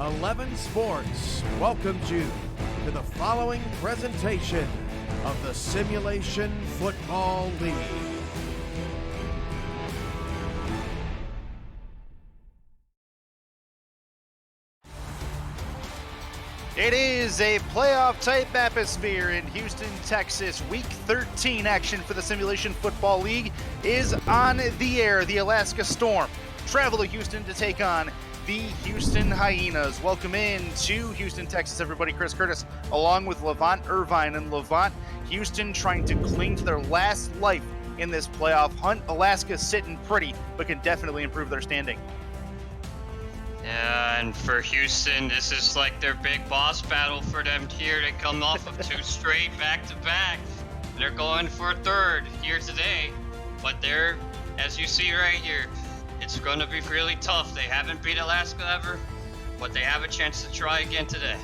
11 Sports welcomes you to the following presentation of the Simulation Football League. It is a playoff-type atmosphere in Houston, Texas. Week 13 action for the Simulation Football League is on the air. The Alaska Storm travel to Houston to take on the Houston Hyenas. Welcome in to Houston, Texas, everybody. Chris Curtis, along with Levant Irvine. And Levant, Houston trying to cling to their last life in this playoff hunt. Alaska sitting pretty, but can definitely improve their standing. Yeah, and for Houston, this is like their big boss battle for them here. They come off of two straight back-to-back. They're going for a third here today, but they're, as you see right here, it's going to be really tough. They haven't beat Alaska ever, but they have a chance to try again today.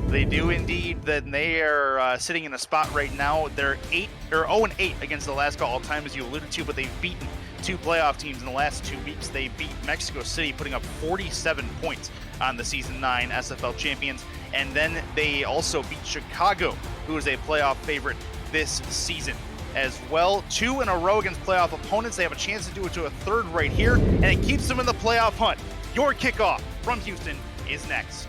They do indeed. Then they are sitting in a spot right now. They're 0-8 against Alaska all time, as you alluded to, but they've beaten two playoff teams in the last 2 weeks. They beat Mexico City, putting up 47 points on the Season 9 SFL champions. And then they also beat Chicago, who is a playoff favorite this season as well. 2 in a row against playoff opponents. They have a chance to do it to a third right here, and it keeps them in the playoff hunt. Your kickoff from Houston is next.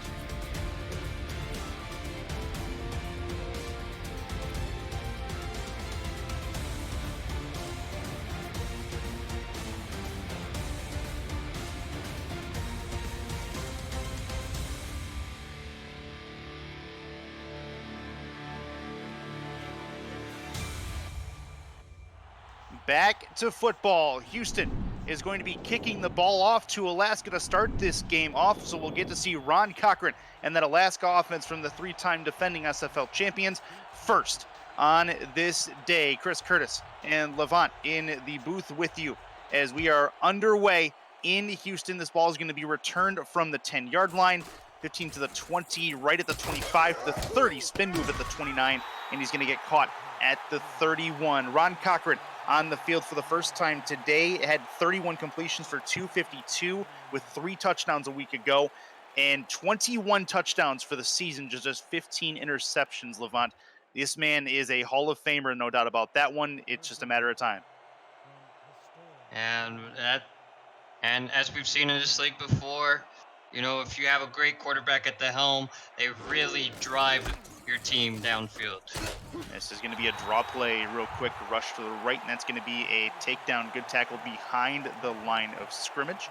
Back to football. Houston is going to be kicking the ball off to Alaska to start this game off, so we'll get to see Ron Cochran and that Alaska offense from the 3-time defending SFL champions first on this day. Chris Curtis and Levant in the booth with you as we are underway in Houston. This ball is going to be returned from the 10-yard line, 15 to the 20, right at the 25 to the 30, spin move at the 29, and he's going to get caught at the 31. Ron Cochran on the field for the first time today. Had 31 completions for 252 with 3 touchdowns a week ago and 21 touchdowns for the season, just 15 interceptions, Levant. This man is a Hall of Famer, no doubt about that one. It's just a matter of time. And as we've seen in this league before, you know, if you have a great quarterback at the helm, they really drive your team downfield. This is going to be a draw play, real quick, rush to the right, and that's going to be a takedown, good tackle behind the line of scrimmage.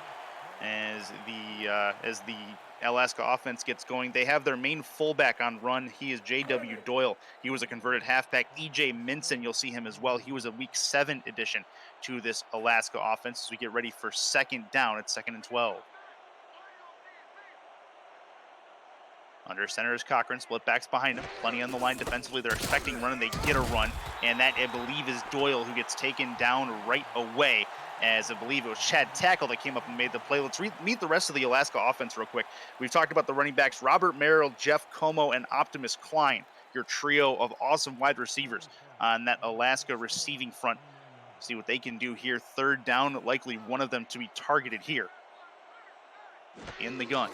As the Alaska offense gets going, they have their main fullback on run. He is J.W. Doyle. He was a converted halfback. E.J. Minson, you'll see him as well. He was a Week 7 addition to this Alaska offense as we get ready for second down. It's 2nd and 12. Under center is Cochran, split backs behind him. Plenty on the line defensively. They're expecting run, and they get a run. And that, I believe, is Doyle, who gets taken down right away, as I believe it was Chad Tackle that came up and made the play. Let's meet the rest of the Alaska offense real quick. We've talked about the running backs, Robert Merrill, Jeff Como, and Optimus Klein, your trio of awesome wide receivers on that Alaska receiving front. See what they can do here. Third down, likely one of them to be targeted here. In the gun.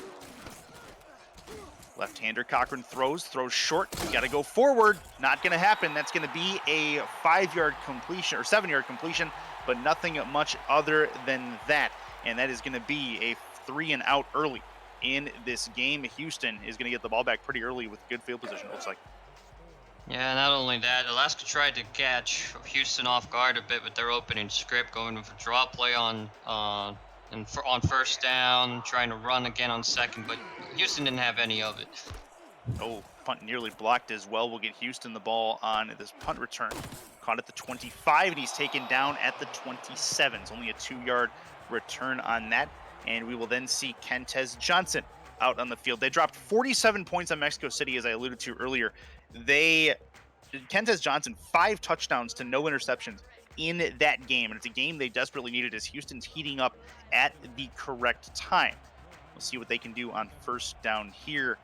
Left-hander Cochran throws short. Got to go forward. Not going to happen. That's going to be a 5-yard completion or 7-yard completion, but nothing much other than that. And that is going to be a 3 and out early in this game. Houston is going to get the ball back pretty early with good field position, it looks like. Yeah, not only that, Alaska tried to catch Houston off guard a bit with their opening script, going with a draw play on first down, trying to run again on second, but Houston didn't have any of it. Oh, punt nearly blocked as well. We'll get Houston the ball on this punt return. Caught at the 25, and he's taken down at the 27. It's only a 2-yard return on that, and we will then see Kentez Johnson out on the field. They dropped 47 points on Mexico City, as I alluded to earlier. Kentez Johnson, 5 touchdowns to no interceptions in that game, and it's a game they desperately needed as Houston's heating up at the correct time. We'll see what they can do on first down here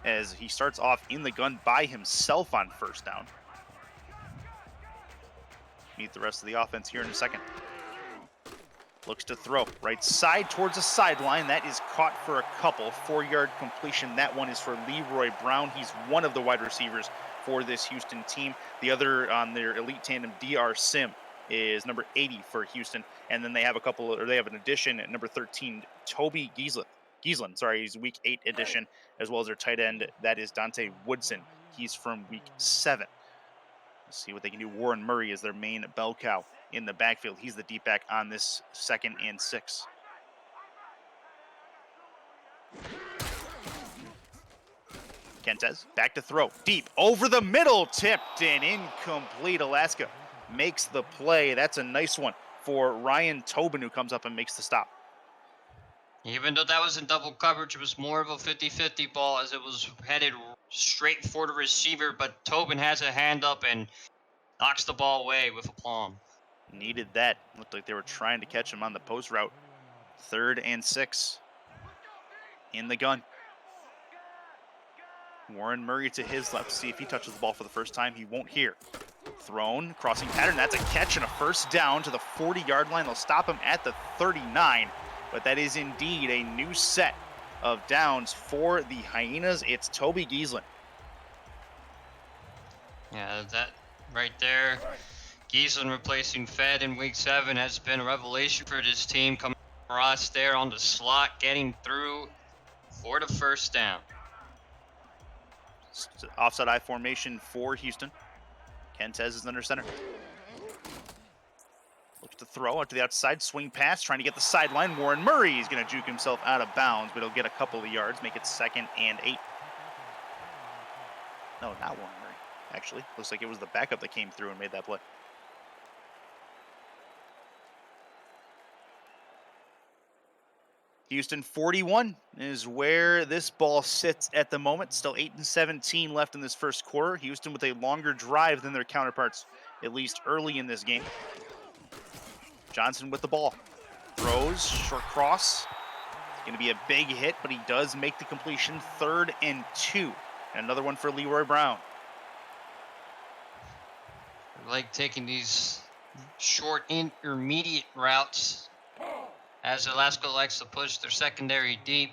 as he starts off in the gun by himself on first down. Meet the rest of the offense here in a second. Looks to throw. Right side towards the sideline. That is caught for a couple. 4-yard completion. That one is for Leroy Brown. He's one of the wide receivers for this Houston team. The other on their elite tandem, DR Sim, is number 80 for Houston. And then they have they have an addition at number 13, Toby Giesland, sorry, he's week 8 edition, as well as their tight end. That is Dante Woodson. He's from week 7. Let's see what they can do. Warren Murray is their main bell cow in the backfield. He's the deep back on this 2nd and 6. Kentez back to throw. Deep over the middle. Tipped and incomplete. Alaska makes the play. That's a nice one for Ryan Tobin, who comes up and makes the stop. Even though that was in double coverage, it was more of a 50-50 ball as it was headed straight for the receiver, but Tobin has a hand up and knocks the ball away with aplomb. Needed that. Looked like they were trying to catch him on the post route. 3rd and 6 in the gun. Warren Murray to his left. See if he touches the ball for the first time. He won't here. Thrown, crossing pattern. That's a catch and a first down to the 40-yard line. They'll stop him at the 39. But that is indeed a new set of downs for the Hyenas. It's Toby Giesland. Yeah, that right there. Giesland replacing Fed in week 7 has been a revelation for this team. Coming across there on the slot, getting through for the first down. Offside I formation for Houston. Kentez is under center. Looks to throw out to the outside, swing pass, trying to get the sideline. Warren Murray is going to juke himself out of bounds, but he'll get a couple of yards, make it 2nd and 8. No, not Warren Murray, actually. Looks like it was the backup that came through and made that play. Houston 41 is where this ball sits at the moment. Still 8-17 left in this first quarter. Houston with a longer drive than their counterparts, at least early in this game. Johnson with the ball. Throws, short cross. It's going to be a big hit, but he does make the completion. 3rd and 2. And another one for Leroy Brown. I like taking these short intermediate routes as Alaska likes to push their secondary deep.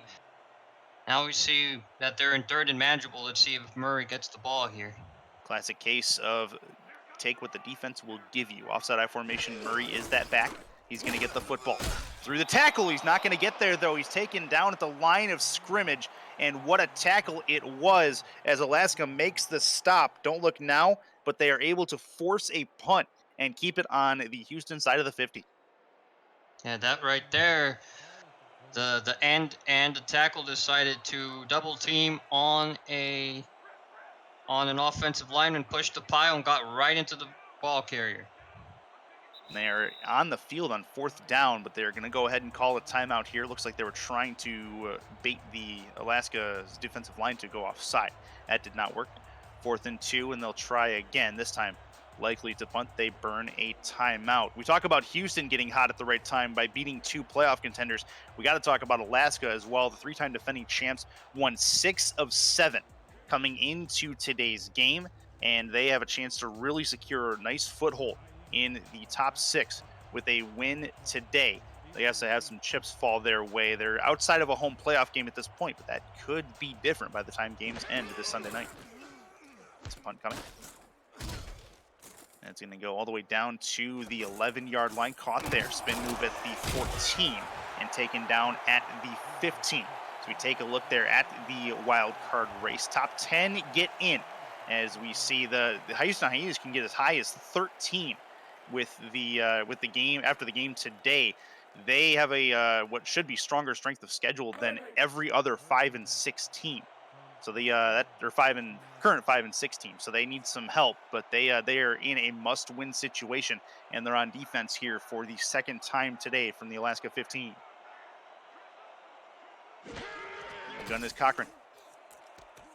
Now we see that they're in 3rd and manageable. Let's see if Murray gets the ball here. Classic case of take what the defense will give you. Offside I formation, Murray is that back. He's going to get the football. Through the tackle, he's not going to get there, though. He's taken down at the line of scrimmage, and what a tackle it was as Alaska makes the stop. Don't look now, but they are able to force a punt and keep it on the Houston side of the 50. Yeah, that right there, the end and the tackle decided to double team on an offensive lineman, pushed the pile and got right into the ball carrier. They're on the field on 4th down, but they're going to go ahead and call a timeout here. Looks like they were trying to bait the Alaska's defensive line to go offside. That did not work. 4th and 2, and they'll try again. This time, likely to punt. They burn a timeout. We talk about Houston getting hot at the right time by beating 2 playoff contenders. We got to talk about Alaska as well. The 3-time defending champs won 6 of 7 coming into today's game, and they have a chance to really secure a nice foothold in the top 6 with a win today. They have to have some chips fall their way. They're outside of a home playoff game at this point, but that could be different by the time games end this Sunday night. It's a punt coming. And it's going to go all the way down to the 11-yard line. Caught there. Spin move at the 14 and taken down at the 15. So we take a look there at the wild card race. Top 10 get in as we see the Houston Hyenas can get as high as 13 with the game after the game today. They have a what should be stronger strength of schedule than every other 5 and 6 team. So they're current 5 and 6 team. So they need some help, but they are in a must-win situation, and they're on defense here for the second time today from the Alaska 15. The gun is Cochran.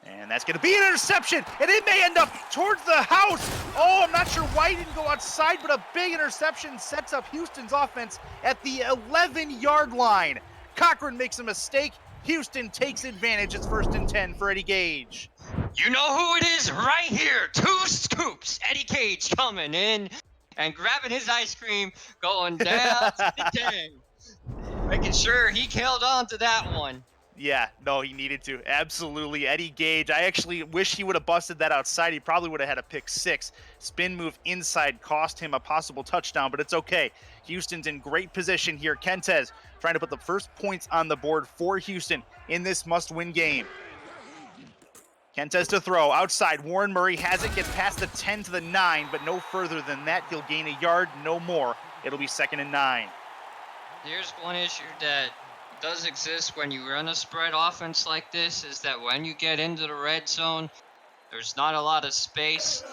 And that's going to be an interception, and it may end up towards the house. Oh, I'm not sure why he didn't go outside, but a big interception sets up Houston's offense at the 11-yard line. Cochran makes a mistake. Houston takes advantage. It's 1st and 10 for Eddie Gage. You know who it is right here. 2 scoops. Eddie Gage coming in and grabbing his ice cream, going down to the 10. Making sure he held on to that one. Yeah, no, he needed to. Absolutely. Eddie Gage, I actually wish he would have busted that outside. He probably would have had a pick six. Spin move inside cost him a possible touchdown, but it's okay. Houston's in great position here. Kentez trying to put the first points on the board for Houston in this must-win game. Kentez to throw. Outside, Warren Murray has it, gets past the 10 to the 9, but no further than that. He'll gain a yard, no more. It'll be 2nd and 9. Here's one issue that does exist when you run a spread offense like this, is that when you get into the red zone, there's not a lot of space.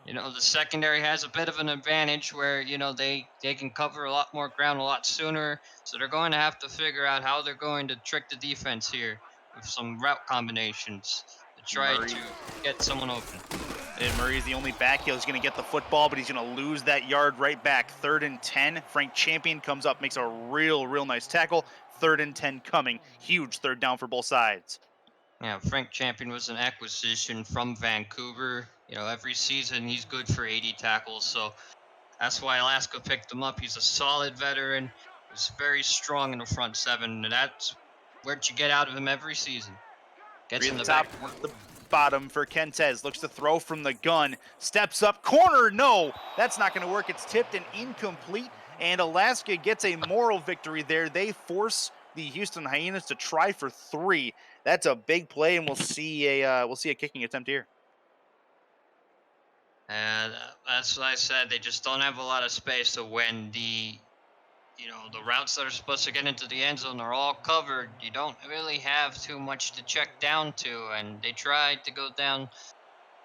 You know, the secondary has a bit of an advantage where, you know, they can cover a lot more ground a lot sooner. So they're going to have to figure out how they're going to trick the defense here with some route combinations to try Murray. to get someone open. And Murray's the only back. He's going to get the football, but he's going to lose that yard right back. 3rd and 10. Frank Champion comes up, makes a real nice tackle. 3rd and 10 coming. Huge 3rd down for both sides. Yeah, Frank Champion was an acquisition from Vancouver. You know, every season he's good for 80 tackles. So that's why Alaska picked him up. He's a solid veteran. He's very strong in the front seven, and that's what you get out of him every season. Gets 3 in at the the top, back. 1 at the bottom for Kentez. Looks to throw from the gun. Steps up. Corner. No, that's not going to work. It's tipped and incomplete. And Alaska gets a moral victory there. They force the Houston Hyenas to try for 3. That's a big play, and we'll see a kicking attempt here. And that's what I said. They just don't have a lot of space. So when the routes that are supposed to get into the end zone are all covered, you don't really have too much to check down to. And they tried to go down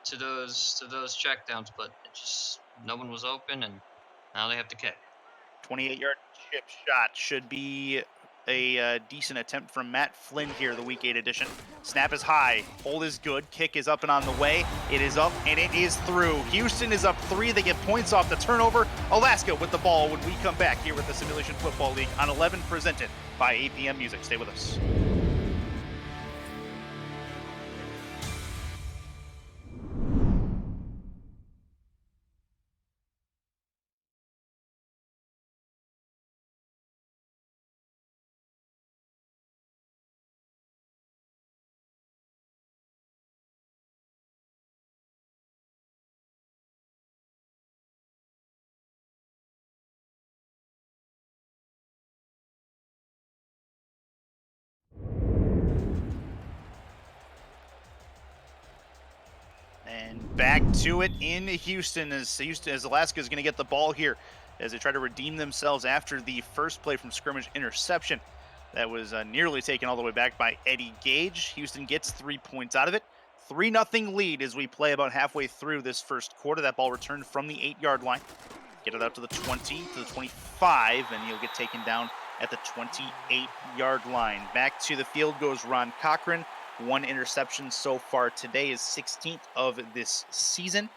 to those checkdowns, but it just no one was open, and now they have to kick. 28-yard chip shot should be a decent attempt from Matt Flynn here, the Week 8 edition. Snap is high, hold is good, kick is up and on the way. It is up and it is through. Houston is up 3. They get points off the turnover. Alaska with the ball when we come back here with the Simulation Football League on 11, presented by APM Music. Stay with us. And back to it in Houston as Alaska is going to get the ball here as they try to redeem themselves after the first play from scrimmage interception that was nearly taken all the way back by Eddie Gage. Houston gets 3 points out of it. 3-0 lead as we play about halfway through this first quarter. That ball returned from the 8-yard line. Get it out to the 20, to the 25, and he'll get taken down at the 28-yard line. Back to the field goes Ron Cochran. 1 interception so far today, is 16th of this season.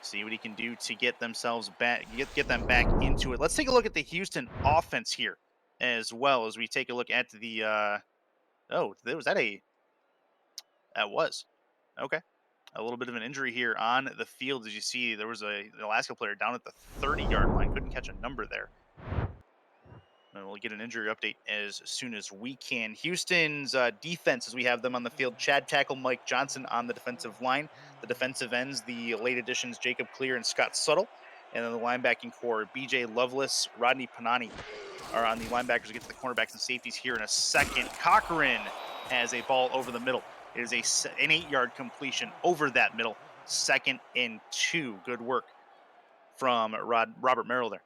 See what he can do to get themselves back, get them back into it. Let's take a look at the Houston offense here, as well as we take a look at the. That was okay. A little bit of an injury here on the field, as you see. There was an Alaska player down at the 30-yard line, couldn't catch a number there. And we'll get an injury update as soon as we can. Houston's defense, as we have them on the field: Chad Tackle, Mike Johnson on the defensive line. The defensive ends, the late additions, Jacob Clear and Scott Suttle. And then the linebacking core, BJ Lovelace, Rodney Panani are on the linebackers. We'll get to the cornerbacks and safeties here in a second. Cochran has a ball over the middle. It is an 8-yard completion over that middle. 2nd and 2. Good work from Robert Merrill there.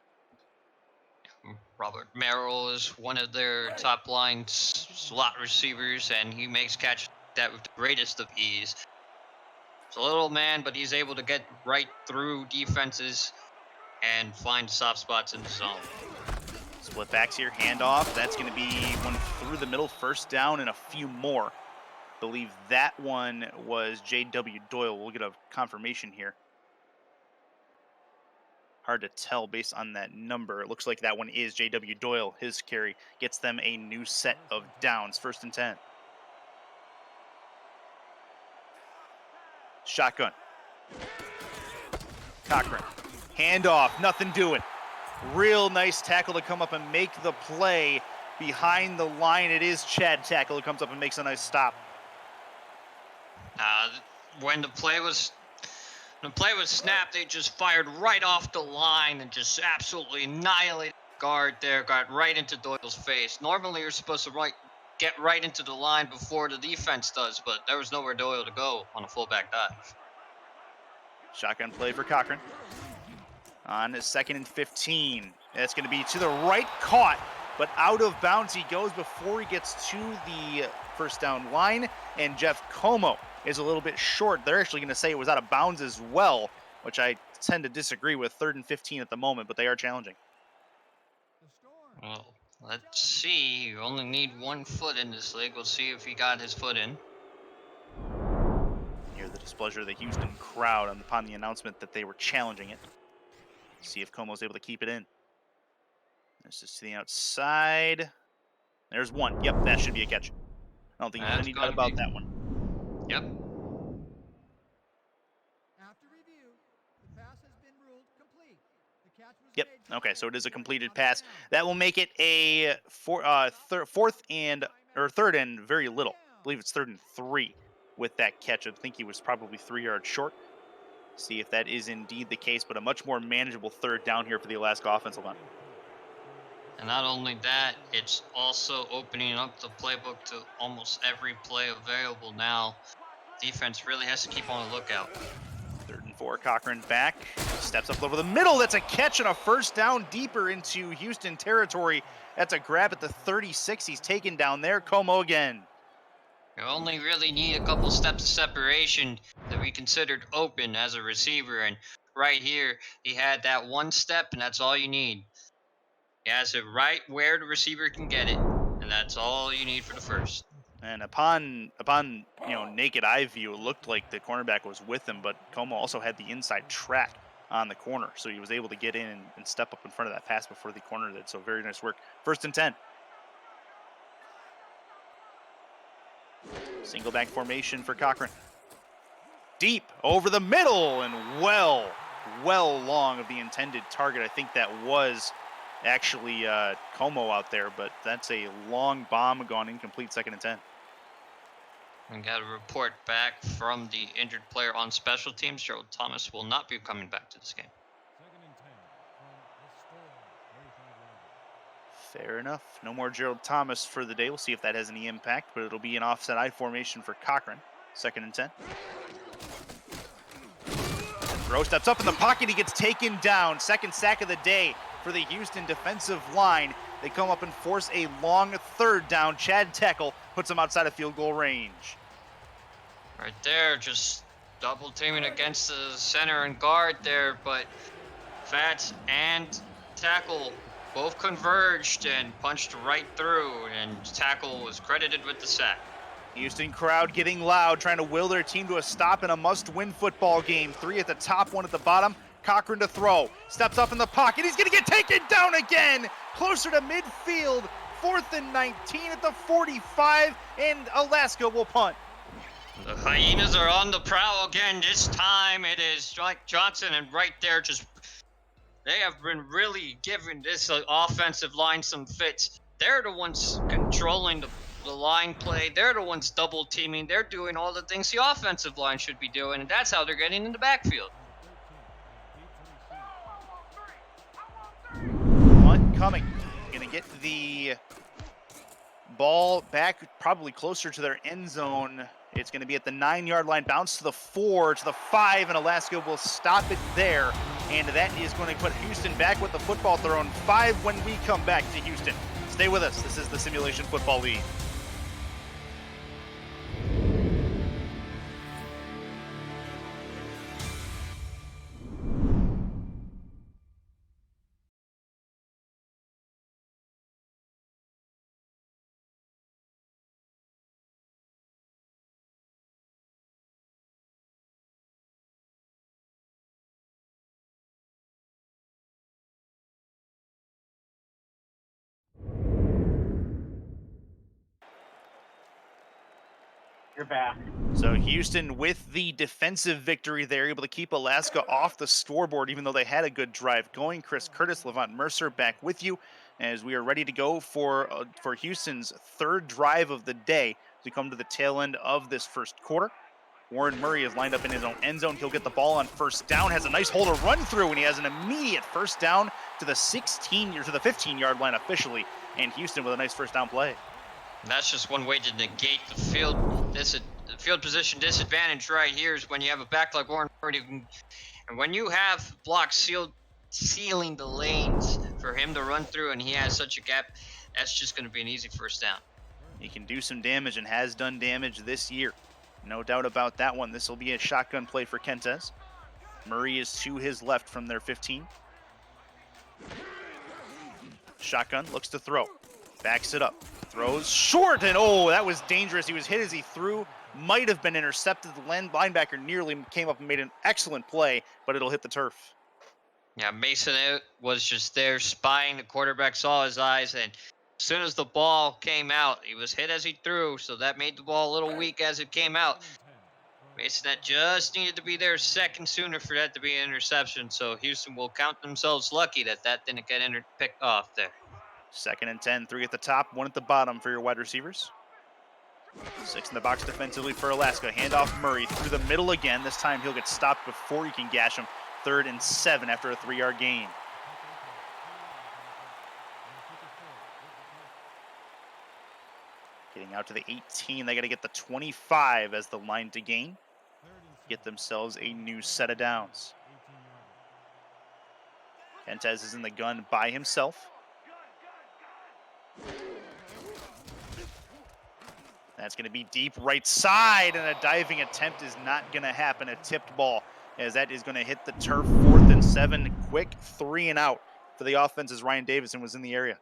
Robert Merrill is one of their top line slot receivers, and he makes catches that with the greatest of ease. He's a little man, but he's able to get right through defenses and find soft spots in the zone. Split backs here, handoff. That's going to be one through the middle, first down, and a few more. I believe that one was J.W. Doyle. We'll get a confirmation here. Hard to tell based on that number. It looks like that one is J.W. Doyle. His carry gets them a new set of downs. 1st and 10. Shotgun. Cochran. Handoff. Nothing doing. Real nice tackle to come up and make the play behind the line. It is Chad Tackle who comes up and makes a nice stop. When the play was snapped, they just fired right off the line and just absolutely annihilated the guard there. Got right into Doyle's face. Normally, you're supposed to get right into the line before the defense does, but there was nowhere Doyle to go on a fullback dive. Shotgun play for Cochran. On his 2nd and 15. That's going to be to the right, caught, but out of bounds he goes before he gets to the first down line, and Jeff Como is a little bit short. They're actually going to say it was out of bounds as well, which I tend to disagree with. 3rd and 15 at the moment, but they are challenging. Well, let's see. You only need 1 foot in this league. We'll see if he got his foot in. Hear the displeasure of the Houston crowd upon the announcement that they were challenging it. See if Como's able to keep it in. This is to the outside. There's one. Yep, that should be a catch. I don't think there's any doubt about that one. Yep. After review, the pass has been ruled complete. The catch was Yep. made. Okay, so it is a completed pass. That will make it a 4th and or 3rd and very little. I believe it's 3rd and 3 with that catch. I think he was probably 3 yards short. See if that is indeed the case, but a much more manageable 3rd down here for the Alaska offensive line. And not only that, it's also opening up the playbook to almost every play available now. Defense really has to keep on the lookout. 3rd and 4, Cochran back, steps up over the middle. That's a catch and a first down deeper into Houston territory. That's a grab at the 36. He's taken down there. Como again. You only really need a couple steps of separation to be considered open as a receiver. And right here, he had that 1 step, and that's all you need. He has it right where the receiver can get it, and that's all you need for the first. And upon naked eye view, it looked like the cornerback was with him, but Como also had the inside track on the corner, so he was able to get in and step up in front of that pass before the corner did. So very nice work. 1st and 10. Single back formation for Cochran. Deep over the middle and well long of the intended target. I think that was actually Como out there, but that's a long bomb gone incomplete. 2nd and 10. We got a report back from the injured player on special teams. Gerald Thomas will not be coming back to this game. 2nd and 10 from the Storm, 35 Fair enough. No more Gerald Thomas for the day. We'll see if that has any impact, but it'll be an offset I formation for Cochran. 2nd and 10. Rowe steps up in the pocket. He gets taken down. 2nd sack of the day for the Houston defensive line. They come up and force a long 3rd down. Chad Tackle puts him outside of field goal range. Right there, just double teaming against the center and guard there, but Fats and Tackle both converged and punched right through, and Tackle was credited with the sack. Houston crowd getting loud, trying to will their team to a stop in a must-win football game. 3 at the top, 1 at the bottom. Cochran to throw. Steps up in the pocket. He's going to get taken down again. Closer to midfield. 4th and 19 at the 45, and Alaska will punt. The Hyenas are on the prowl again. This time it is Mike Johnson, and right there, they have been really giving this offensive line some fits. They're the ones controlling the line play. They're the ones double teaming. They're doing all the things the offensive line should be doing, and that's how they're getting in the backfield. Punt coming. Going to get the ball back probably closer to their end zone. It's going to be at the 9-yard line, bounce to the 4, to the 5, and Alaska will stop it there. And that is going to put Houston back with the football thrown 5 when we come back to Houston. Stay with us. This is the Simulation Football League. You're back. So Houston with the defensive victory there, able to keep Alaska off the scoreboard even though they had a good drive going. Chris Curtis, Levant Mercer back with you as we are ready to go for Houston's third drive of the day as we come to the tail end of this first quarter. Warren Murray is lined up in his own end zone. He'll get the ball on first down, has a nice hole to run through, and he has an immediate first down to the 15-yard line officially, and Houston with a nice first down play. And that's just one way to negate the field position disadvantage right here is when you have a back like Warren Murray, and when you have blocks sealing the lanes for him to run through, and he has such a gap, that's just going to be an easy first down. He can do some damage and has done damage this year. No doubt about that one. This will be a shotgun play for Kentez. Murray is to his left from their 15. Shotgun, looks to throw. Backs it up. Throws short, and oh, that was dangerous. He was hit as he threw. Might have been intercepted. The linebacker nearly came up and made an excellent play, but it'll hit the turf. Yeah, Mason was just there spying. The quarterback saw his eyes, and as soon as the ball came out, he was hit as he threw, so that made the ball a little weak as it came out. Mason just needed to be there a second sooner for that to be an interception, so Houston will count themselves lucky that didn't get picked off there. 2nd and 10, 3 at the top, 1 at the bottom for your wide receivers. 6 in the box defensively for Alaska. Handoff Murray through the middle again. This time he'll get stopped before you can gash him. 3rd and 7 after a 3-yard gain. Getting out to the 18, they got to get the 25 as the line to gain. Get themselves a new set of downs. Kentez is in the gun by himself. That's going to be deep right side, and a diving attempt is not going to happen. A tipped ball, as that is going to hit the turf. 4th and 7, quick 3 and out for the offense as Ryan Davison was in the area.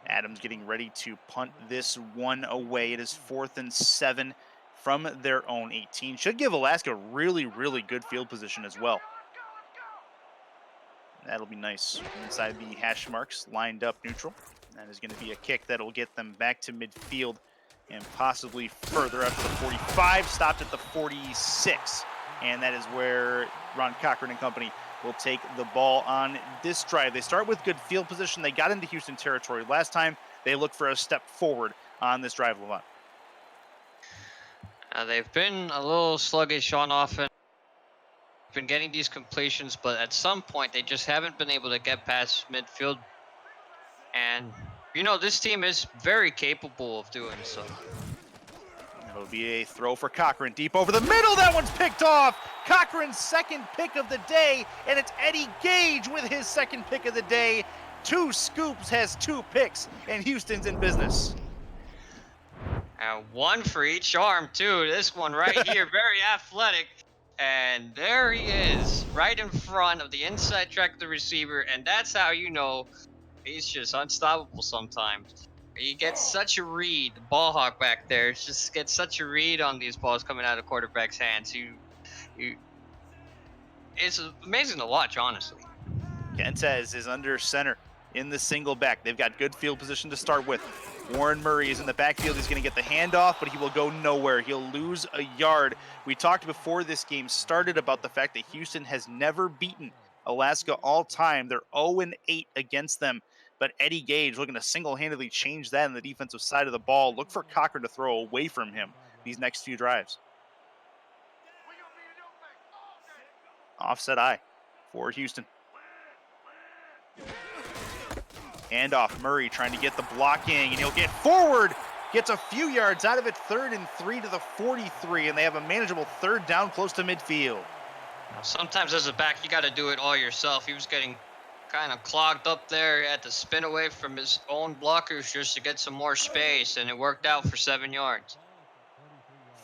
Adams getting ready to punt this one away. It is 4th and 7 from their own 18. Should give Alaska really, really good field position as well. That'll be nice. Inside the hash marks, lined up neutral. That is going to be a kick that'll get them back to midfield and possibly further up to the 45. Stopped at the 46. And that is where Ron Cochran and company will take the ball on this drive. They start with good field position. They got into Houston territory last time. They look for a step forward on this drive, Levant. They've been a little sluggish on offense. Been getting these completions, but at some point they just haven't been able to get past midfield. And you know, this team is very capable of doing so. It'll be a throw for Cochran, deep over the middle. That one's picked off. Cochran's second pick of the day, and it's Eddie Gage with his second pick of the day. 2 scoops, has 2 picks, and Houston's in business. And 1 for each arm too. This one right here, very athletic. And there he is, right in front of the inside track of the receiver, and that's how you know he's just unstoppable sometimes. He gets such a read, the ball hawk back there, just gets such a read on these balls coming out of quarterback's hands. It's amazing to watch, honestly. Kentez is under center in the single back. They've got good field position to start with. Warren Murray is in the backfield. He's going to get the handoff, but he will go nowhere. He'll lose a yard. We talked before this game started about the fact that Houston has never beaten Alaska all time. They're 0-8 against them, but Eddie Gage looking to single-handedly change that on the defensive side of the ball. Look for Cochran to throw away from him these next few drives. Offset eye for Houston. Handoff, Murray trying to get the blocking, and he'll get forward. Gets a few yards out of it, 3rd and 3 to the 43, and they have a manageable 3rd down close to midfield. Sometimes as a back, you got to do it all yourself. He was getting kind of clogged up there at the spin away from his own blockers just to get some more space, and it worked out for 7 yards.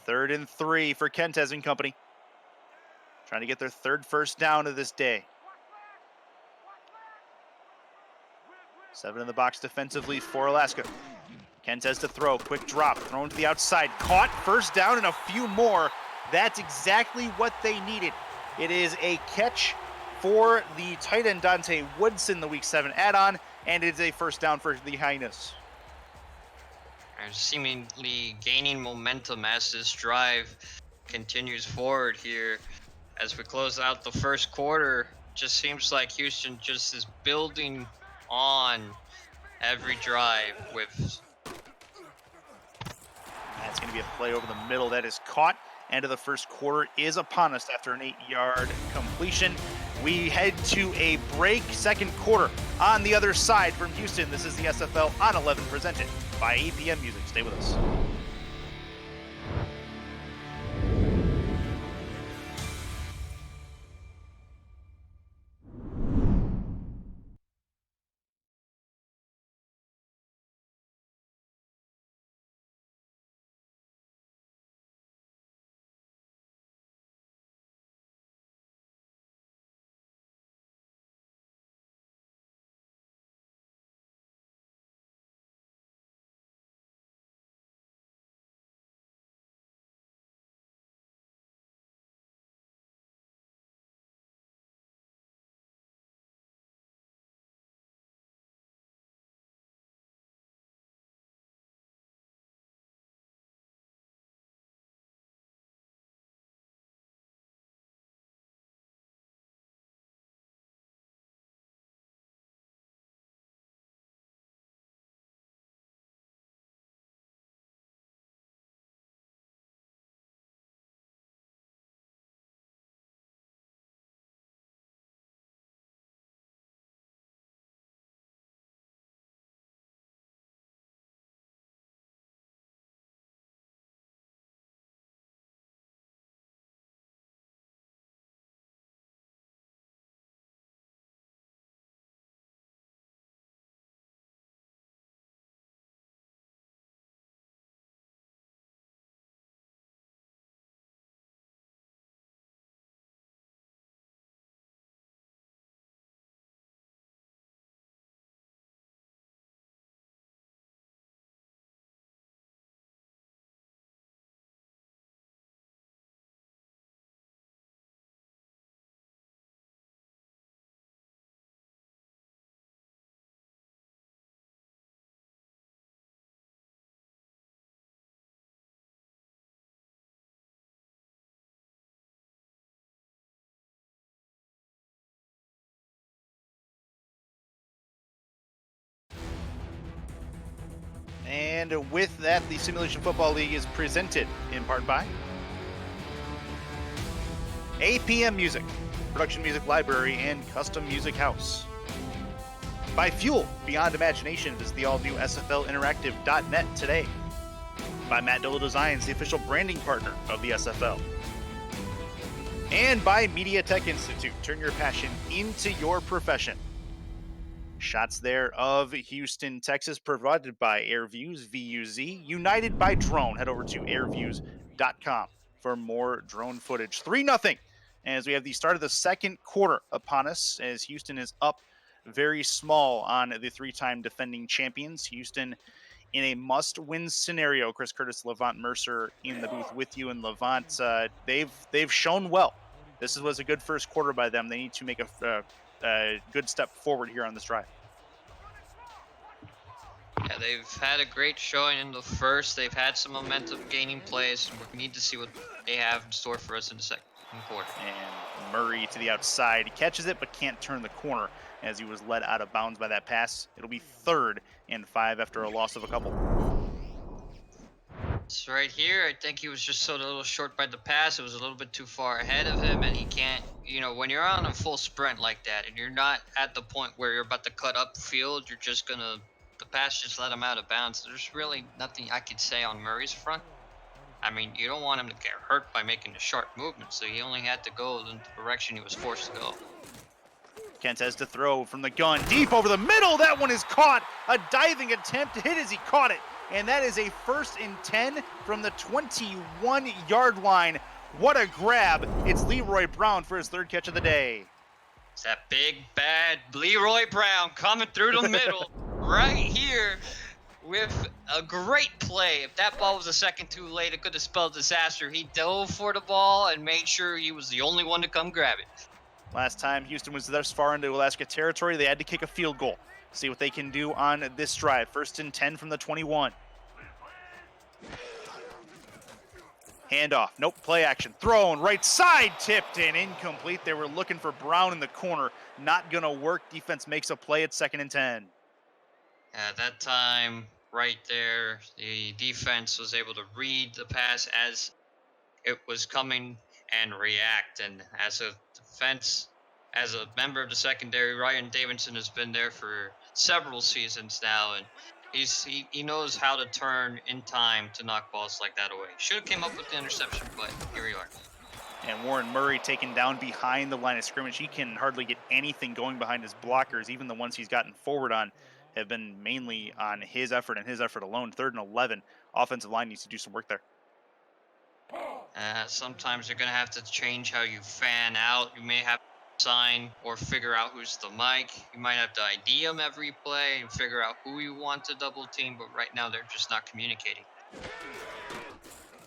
3rd and 3 for Kentez and company. Trying to get their 3rd first down of this day. 7 in the box defensively for Alaska. Kentez to throw, quick drop, thrown to the outside, caught, first down and a few more. That's exactly what they needed. It is a catch for the tight end Dante Woodson, the Week 7 add-on, and it's a first down for the Highness. They're seemingly gaining momentum as this drive continues forward here. As we close out the first quarter, just seems like Houston just is building on every drive with. That's going to be a play over the middle that is caught. End of the first quarter is upon us after an 8-yard completion. We head to a break. Second quarter on the other side from Houston. This is the SFL on 11 presented by APM Music. Stay with us. And with that, the Simulation Football League is presented in part by APM Music, Production Music Library and Custom Music House. By Fuel, Beyond Imagination, visit the all-new SFLinteractive.net today. By Matt Dolo Designs, the official branding partner of the SFL. And by Media Tech Institute, turn your passion into your profession. Shots there of Houston, Texas, provided by AirViews, VUZ, united by drone. Head over to airviews.com for more drone footage. 3-0 as we have the start of the second quarter upon us, as Houston is up very small on the 3-time defending champions. Houston in a must-win scenario. Chris Curtis, Levant Mercer in the booth with you. And Levant, they've shown well. This was a good first quarter by them. They need to make a good step forward here on this drive. Yeah, they've had a great showing in the first. They've had some momentum gaining plays. We need to see what they have in store for us in the second quarter. And Murray to the outside. He catches it but can't turn the corner as he was led out of bounds by that pass. It'll be 3rd and 5 after a loss of a couple. So right here, I think he was just a little short by the pass. It was a little bit too far ahead of him, and he can't, when you're on a full sprint like that and you're not at the point where you're about to cut up field, you're just going to, the pass just let him out of bounds. There's really nothing I could say on Murray's front. I mean, you don't want him to get hurt by making a sharp movement, so he only had to go in the direction he was forced to go. Kent has to throw from the gun, deep over the middle. That one is caught. A diving attempt to hit as he caught it. And that is a 1st and 10 from the 21-yard line. What a grab. It's Leroy Brown for his 3rd catch of the day. It's that big, bad Leroy Brown coming through the middle right here with a great play. If that ball was a second too late, it could have spelled disaster. He dove for the ball and made sure he was the only one to come grab it. Last time Houston was thus far into Alaska territory, they had to kick a field goal. See what they can do on this drive. 1st and 10 from the 21. Handoff. Nope. Play action. Thrown. Right side. Tipped in. Incomplete. They were looking for Brown in the corner. Not going to work. Defense makes a play at 2nd and 10. At that time, right there, the defense was able to read the pass as it was coming and react. And as a defense, as a member of the secondary, Ryan Davidson has been there for several seasons now, and he knows how to turn in time to knock balls like that away. Should have came up with the interception, but here we are. And Warren Murray taken down behind the line of scrimmage. He can hardly get anything going behind his blockers. Even the ones he's gotten forward on have been mainly on his effort and his effort alone. 3rd and 11. Offensive line needs to do some work there. Sometimes you're going to have to change how you fan out. You may have to sign or figure out who's the mic. You might have to ID them every play and figure out who you want to double team, but right now they're just not communicating.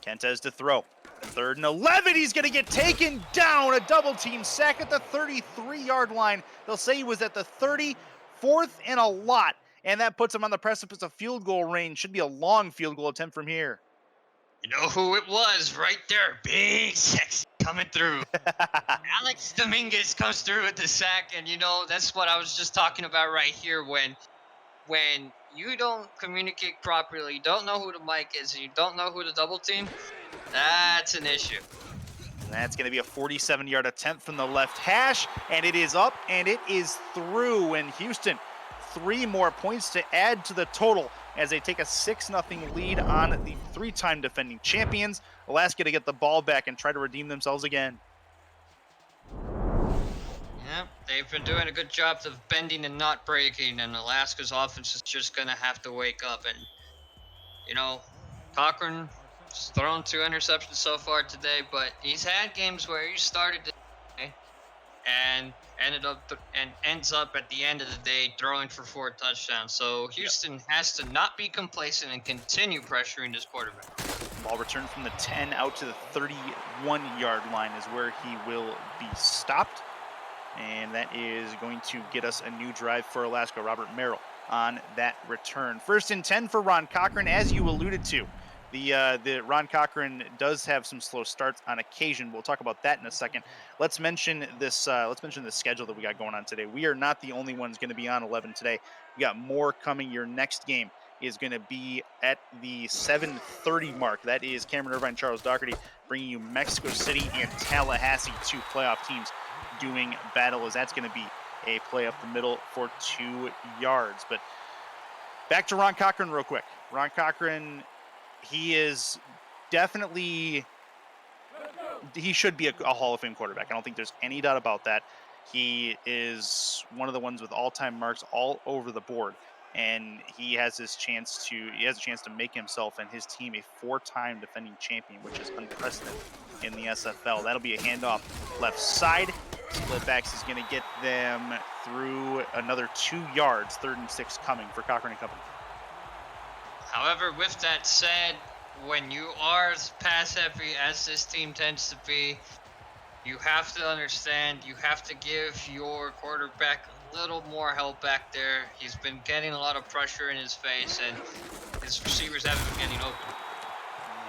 Kentez to throw. 3rd and 11. He's going to get taken down. A double team sack at the 33-yard line. They'll say he was at the 30, 4th and a lot. And that puts him on the precipice of field goal range. Should be a long field goal attempt from here. You know who it was right there? Big sexy coming through. Alex Dominguez comes through with the sack, and that's what I was just talking about right here. When you don't communicate properly, you don't know who the mic is, and you don't know who to double team, that's an issue. And that's going to be a 47-yard attempt from the left hash, and it is up, and it is through. And Houston, 3 more points to add to the total as they take a 6-0 lead on the 3-time defending champions. Alaska to get the ball back and try to redeem themselves again. Yep, they've been doing a good job of bending and not breaking, and Alaska's offense is just going to have to wake up. And, Cochran has thrown 2 interceptions so far today, but he's had games where he started to and ends up at the end of the day throwing for 4 touchdowns. So Houston has to not be complacent and continue pressuring his quarterback. Ball returned from the 10 out to the 31-yard line is where he will be stopped. And that is going to get us a new drive for Alaska. Robert Merrill on that return. 1st and 10 for Ron Cochran, as you alluded to. The Ron Cochran does have some slow starts on occasion. We'll talk about that in a second. Let's mention this. Let's mention the schedule that we got going on today. We are not the only ones going to be on 11 today. We got more coming. Your next game is going to be at the 7:30 mark. That is Cameron Irvine, Charles Doherty, bringing you Mexico City and Tallahassee, 2 playoff teams doing battle, as that's going to be a play up the middle for 2 yards. But back to Ron Cochran real quick. Ron Cochran, he is definitely, he should be a Hall of Fame quarterback. I don't think there's any doubt about that. He is one of the ones with all-time marks all over the board, and he has a chance to make himself and his team a 4-time defending champion, which is unprecedented in the SFL. That'll be a handoff left side. Splitbacks is going to get them through another 2 yards. 3rd and 6 coming for Cochran and company. However, with that said, when you are pass heavy, as this team tends to be, you have to understand, you have to give your quarterback a little more help back there. He's been getting a lot of pressure in his face, and his receivers haven't been getting open.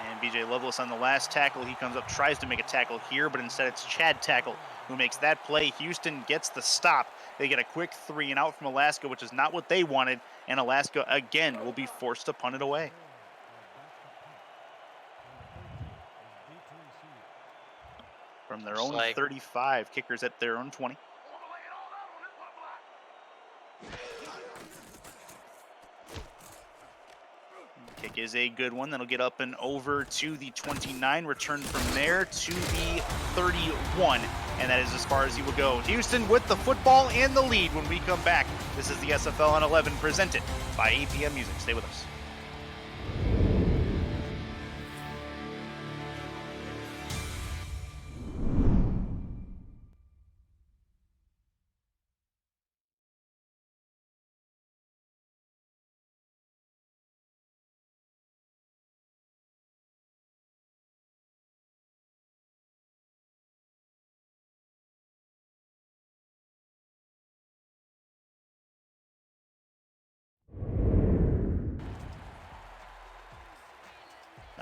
And BJ Loveless on the last tackle. He comes up, tries to make a tackle here, but instead it's Chad Tackle who makes that play. Houston gets the stop. They get a quick 3 and out from Alaska, which is not what they wanted, and Alaska again will be forced to punt it away. From their own 35, kickers at their own 20. Kick is a good one. That'll get up and over to the 29. Return from there to the 31. And that is as far as he will go. Houston with the football and the lead when we come back. This is the SFL on 11 presented by APM Music. Stay with us.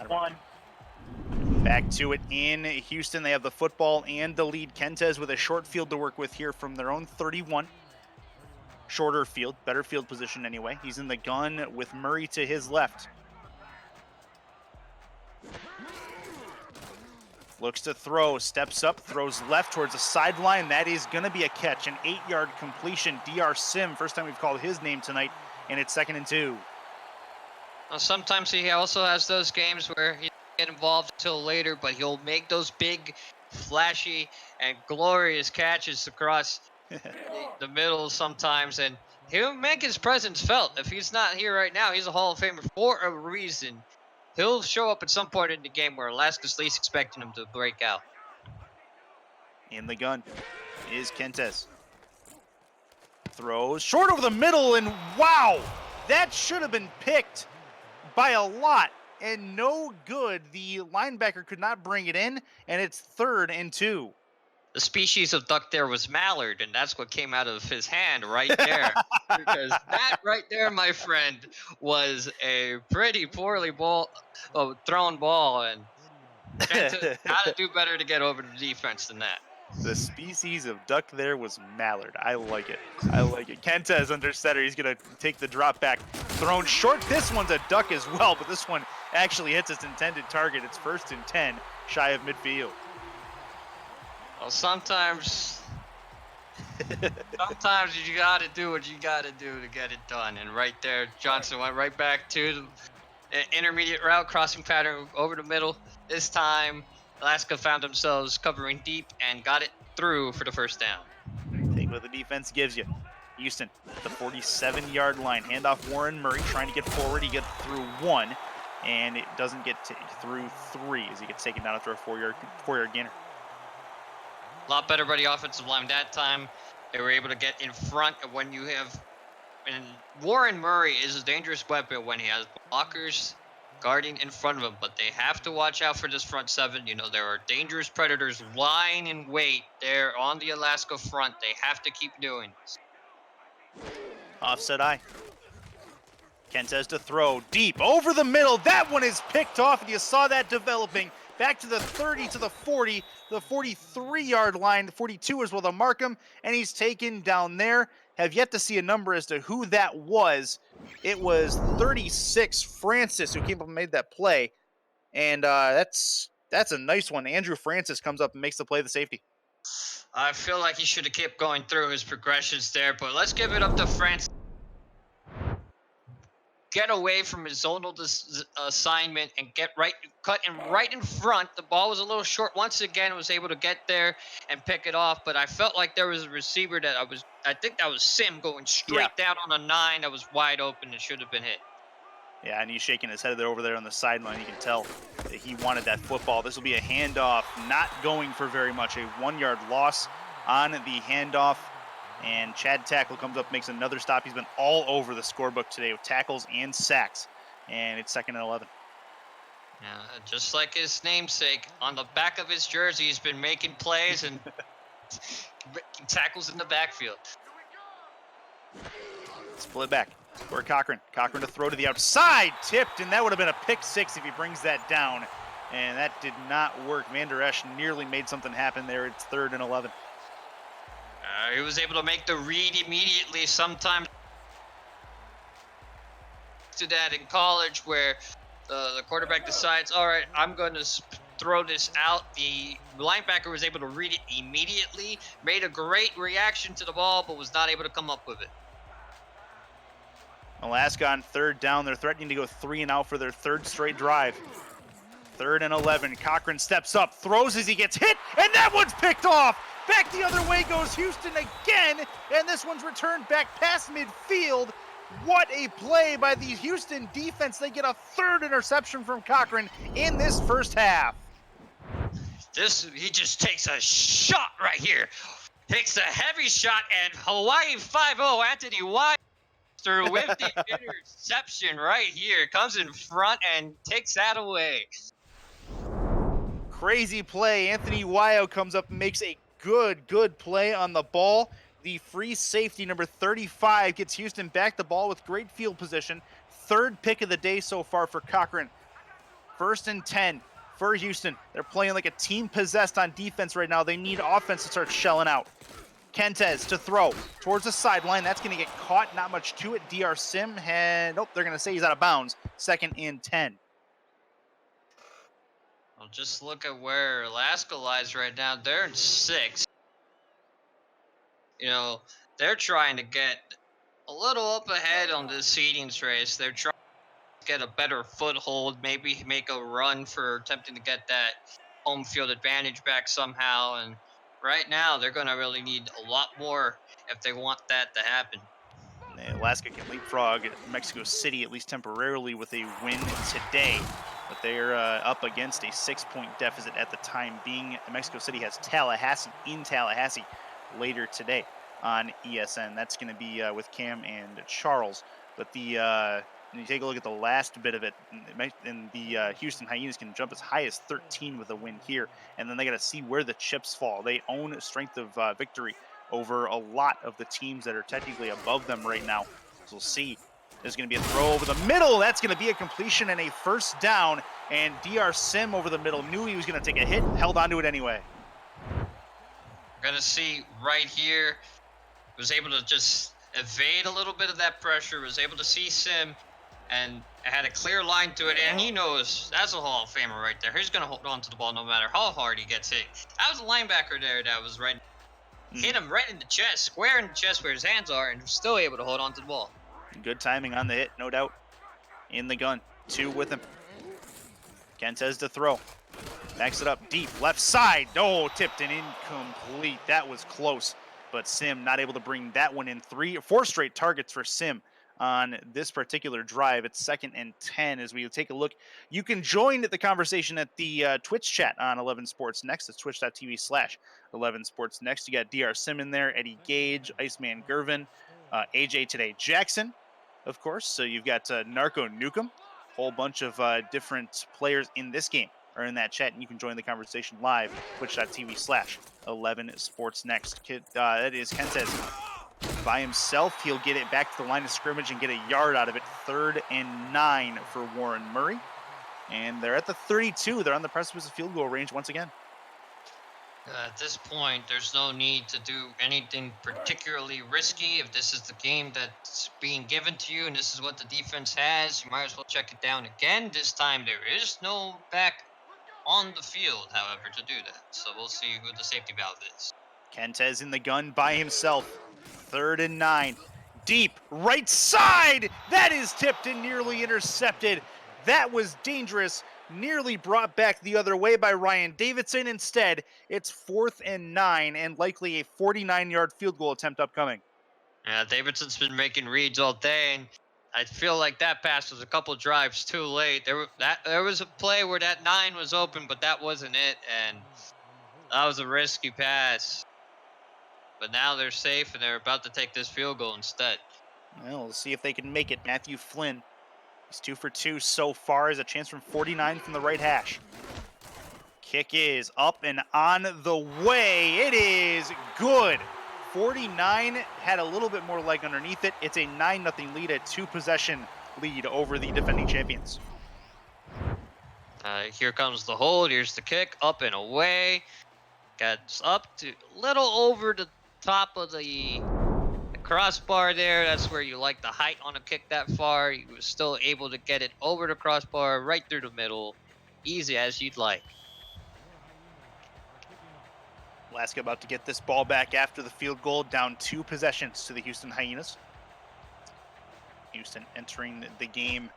1. Back to it in Houston. They have the football and the lead. Kentez with a short field to work with here from their own 31. Shorter field, better field position anyway. He's in the gun with Murray to his left. Looks to throw, steps up, throws left towards the sideline. That is going to be a catch, an 8-yard completion. DR Sim, first time we've called his name tonight, and it's 2nd and 2. Well, sometimes he also has those games where he doesn't get involved until later, but he'll make those big, flashy, and glorious catches across the middle sometimes, and he'll make his presence felt. If he's not here right now, he's a Hall of Famer for a reason. He'll show up at some point in the game where Alaska's least expecting him to break out. In the gun is Kentez. Throws short over the middle, and wow, that should have been picked by a lot, and no good. The linebacker could not bring it in, and it's 3rd and 2. The species of duck there was mallard, and that's what came out of his hand right there. Because that right there, my friend, was a pretty poorly thrown ball, and gotta do better to get over the defense than that. The species of duck there was mallard. I like it. I like it. Kentez under center. He's going to take the drop back. Thrown short. This one's a duck as well, but this one actually hits its intended target. It's 1st and 10, shy of midfield. Well, sometimes you gotta do what you gotta do to get it done. And right there, Johnson went right back to the intermediate route, crossing pattern over the middle. This time, Alaska found themselves covering deep and got it through for the 1st down. Take what the defense gives you. Houston, the 47-yard line. Handoff Warren Murray trying to get forward. He gets through 1, and it doesn't get through 3 as he gets taken down after a 4-yard gainer. A lot better by the offensive line that time. They were able to get in front of when you have, and Warren Murray is a dangerous weapon when he has blockers guarding in front of him, but they have to watch out for this front 7. You know, there are dangerous predators lying in wait there on the Alaska front. They have to keep doing this. Offset eye. Kentez to throw deep over the middle. That one is picked off, and you saw that developing. Back to the 30, to the 40, the 43-yard line, the 42 is where they'll mark him, and he's taken down there. Have yet to see a number as to who that was. It was 36, Francis, who came up and made that play, and that's a nice one. Andrew Francis comes up and makes the play, the safety. I feel like he should have kept going through his progressions there, but let's give it up to Francis. Get away from his zonal assignment and cut him right in front. The ball was a little short. Once again, was able to get there and pick it off. But I felt like there was a receiver that I think that was Sim going straight down on a 9 that was wide open and should have been hit. Yeah, and he's shaking his head over there on the sideline. You can tell that he wanted that football. This will be a handoff, not going for very much. A 1-yard loss on the handoff. And Chad Tackle comes up, makes another stop. He's been all over the scorebook today with tackles and sacks. And it's 2nd and 11. Yeah, just like his namesake, on the back of his jersey, he's been making plays and tackles in the backfield. Split back. For Cochran. Cochran to throw to the outside. Tipped, and that would have been a pick 6 if he brings that down. And that did not work. Van Der Esch nearly made something happen there. It's 3rd and 11. He was able to make the read immediately. Sometimes to that in college where the quarterback decides, all right, I'm going to throw this out. The linebacker was able to read it immediately, made a great reaction to the ball, but was not able to come up with it. Alaska on 3rd down. They're threatening to go 3 and out for their 3rd straight drive. 3rd and 11. Cochran steps up, throws as he gets hit, and that one's picked off. Back the other way goes Houston again, and this one's returned back past midfield. What a play by the Houston defense. They get a 3rd interception from Cochran in this first half. He just takes a shot right here. Takes a heavy shot, and Hawaii 5-0, Anthony Weister with the interception right here. Comes in front and takes that away. Crazy play. Anthony Wayo comes up and makes a good play on the ball. The free safety, number 35, gets Houston back the ball with great field position. 3rd pick of the day so far for Cochran. First and 10 for Houston. They're playing like a team possessed on defense right now. They need offense to start shelling out. Kentez to throw towards the sideline. That's going to get caught. Not much to it. DR Sim had, nope, they're going to say he's out of bounds. Second and 10. Well, just look at where Alaska lies right now. They're in 6th. You know, they're trying to get a little up ahead on this seedings race. They're trying to get a better foothold, maybe make a run for attempting to get that home field advantage back somehow. And right now, they're going to really need a lot more if they want that to happen. Alaska can leapfrog Mexico City, at least temporarily, with a win today. But they're up against a 6-point deficit at the time being. Mexico City has Tallahassee in Tallahassee later today on ESN. That's going to be with Cam and Charles. But when you take a look at the last bit of it, and the Houston Hyenas can jump as high as 13 with a win here. And then they got to see where the chips fall. They own strength of victory over a lot of the teams that are technically above them right now. So we'll see. There's going to be a throw over the middle. That's going to be a completion and a first down. And DR Sim over the middle knew he was going to take a hit, held onto it anyway. Going to see right here, was able to just evade a little bit of that pressure, was able to see Sim, and had a clear line to it, and he knows that's a Hall of Famer right there. He's going to hold on to the ball no matter how hard he gets hit. That was a linebacker there that was right. Hit him right in the chest, square in the chest where his hands are, and was still able to hold on to the ball. Good timing on the hit, no doubt. In the gun, 2 with him. Kentez to throw. Backs it up deep, left side. Oh, tipped and incomplete. That was close, but Sim not able to bring that one in. 4 straight targets for Sim on this particular drive. It's 2nd and 10 as we take a look. You can join the conversation at the Twitch chat on 11 Sports Next. It's twitch.tv/11 Sports Next. You got DR Sim in there, Eddie Gage, Iceman Gervin, AJ Today Jackson, of course. So you've got Narco Nukem, whole bunch of different players in this game are in that chat, and you can join the conversation live, twitch.tv/11 Sports Next. That is Kentez by himself. He'll get it back to the line of scrimmage and get a yard out of it. 3rd and 9 for Warren Murray. And they're at the 32. They're on the precipice of field goal range once again. At this point, there's no need to do anything particularly risky. If this is the game that's being given to you and this is what the defense has, you might as well check it down again. This time, there is no back on the field, however, to do that. So we'll see who the safety valve is. Kentez in the gun by himself. 3rd and 9. Deep right side. That is tipped and nearly intercepted. That was dangerous. Nearly brought back the other way by Ryan Davidson. Instead, it's 4th and 9 and likely a 49-yard field goal attempt upcoming. Yeah, Davidson's been making reads all day, and I feel like that pass was a couple drives too late. There was a play where that 9 was open, but that wasn't it, and that was a risky pass. But now they're safe, and they're about to take this field goal instead. Well, we'll see if they can make it. Matthew Flynn, he's 2 for 2 so far. Has a chance from 49 from the right hash. Kick is up and on the way. It is good. 49 had a little bit more leg underneath it. It's a 9-0 lead, a 2-possession lead over the defending champions. Here comes the hold. Here's the kick, up and away. Gets up to a little over the top of the crossbar there. That's where you like the height on a kick that far. He was still able to get it over the crossbar, right through the middle, easy as you'd like. Alaska about to get this ball back after the field goal, down 2 possessions to the Houston Hyenas. Houston entering the game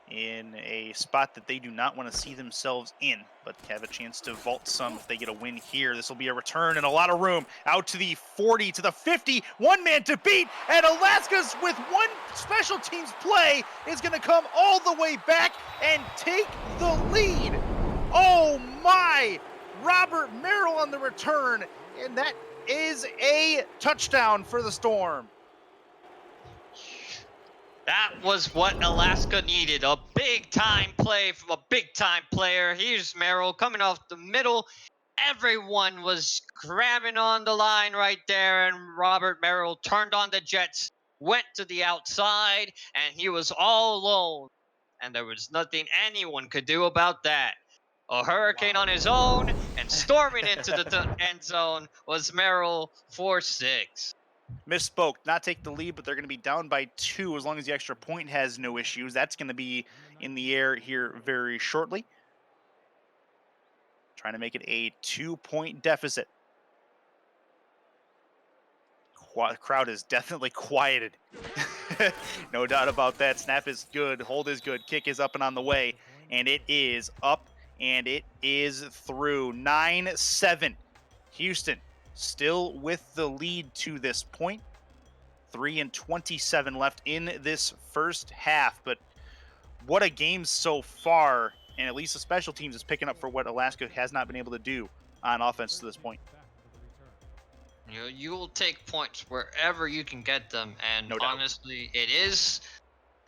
in a spot that they do not want to see themselves in, but have a chance to vault some if they get a win here. This will be a return and a lot of room out to the 40, to the 50, 1 man to beat, and Alaska's with 1 special teams play is going to come all the way back and take the lead. Oh my! Robert Merrill on the return, and that is a touchdown for the Storm. That was what Alaska needed, a big-time play from a big-time player. Here's Merrill coming off the middle. Everyone was grabbing on the line right there, and Robert Merrill turned on the jets, went to the outside, and he was all alone. and there was nothing anyone could do about that. A hurricane on his own, and storming into the end zone was Merrill for 6. Misspoke, not take the lead, but they're going to be down by 2 as long as the extra point has no issues. That's going to be in the air here very shortly. Trying to make it a 2-point deficit. Crowd is definitely quieted. No doubt about that. Snap is good. Hold is good. Kick is up and on the way. And it is up and it is through. 9-7. Houston still with the lead to this point. 3:27 left in this first half. But what a game so far. And at least the special teams is picking up for what Alaska has not been able to do on offense to this point. You will take points wherever you can get them, and No doubt. honestly, it is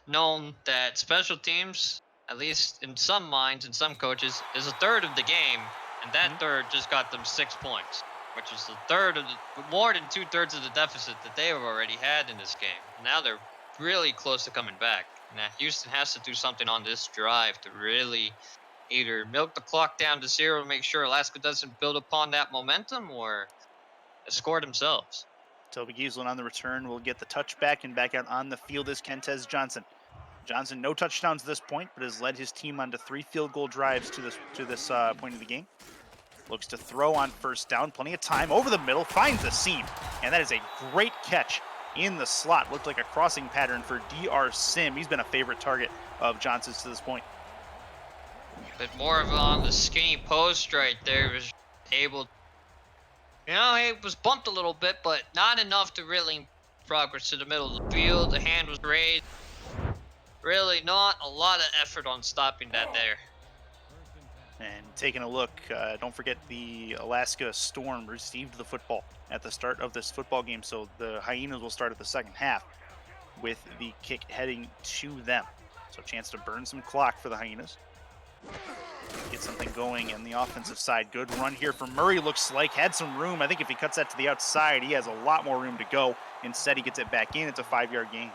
known that special teams, at least in some minds and some coaches, is a third of the game, and that third just got them 6 points, which is the third of more than 2/3 of the deficit that they have already had in this game. Now they're really close to coming back. Now Houston has to do something on this drive to really either milk the clock down to 0 to make sure Alaska doesn't build upon that momentum, or score themselves. Toby Giesland on the return will get the touchback, and back out on the field is Kentez Johnson. Johnson, no touchdowns at this point, but has led his team onto 3 field goal drives to this point of the game. Looks to throw on first down, plenty of time over the middle, finds the seam, and that is a great catch in the slot. Looked like a crossing pattern for DR Sim. He's been a favorite target of Johnson's to this point. But more of on the skinny post right there, was able. He was bumped a little bit, but not enough to really progress to the middle of the field. The hand was raised. Really not a lot of effort on stopping that there. And taking a look, don't forget the Alaska Storm received the football at the start of this football game, so the Hyenas will start at the second half with the kick heading to them. So a chance to burn some clock for the Hyenas. Get something going in the offensive side. Good run here for Murray. Looks like had some room. I think if he cuts that to the outside, he has a lot more room to go. Instead, he gets it back in. It's a 5-yard gain.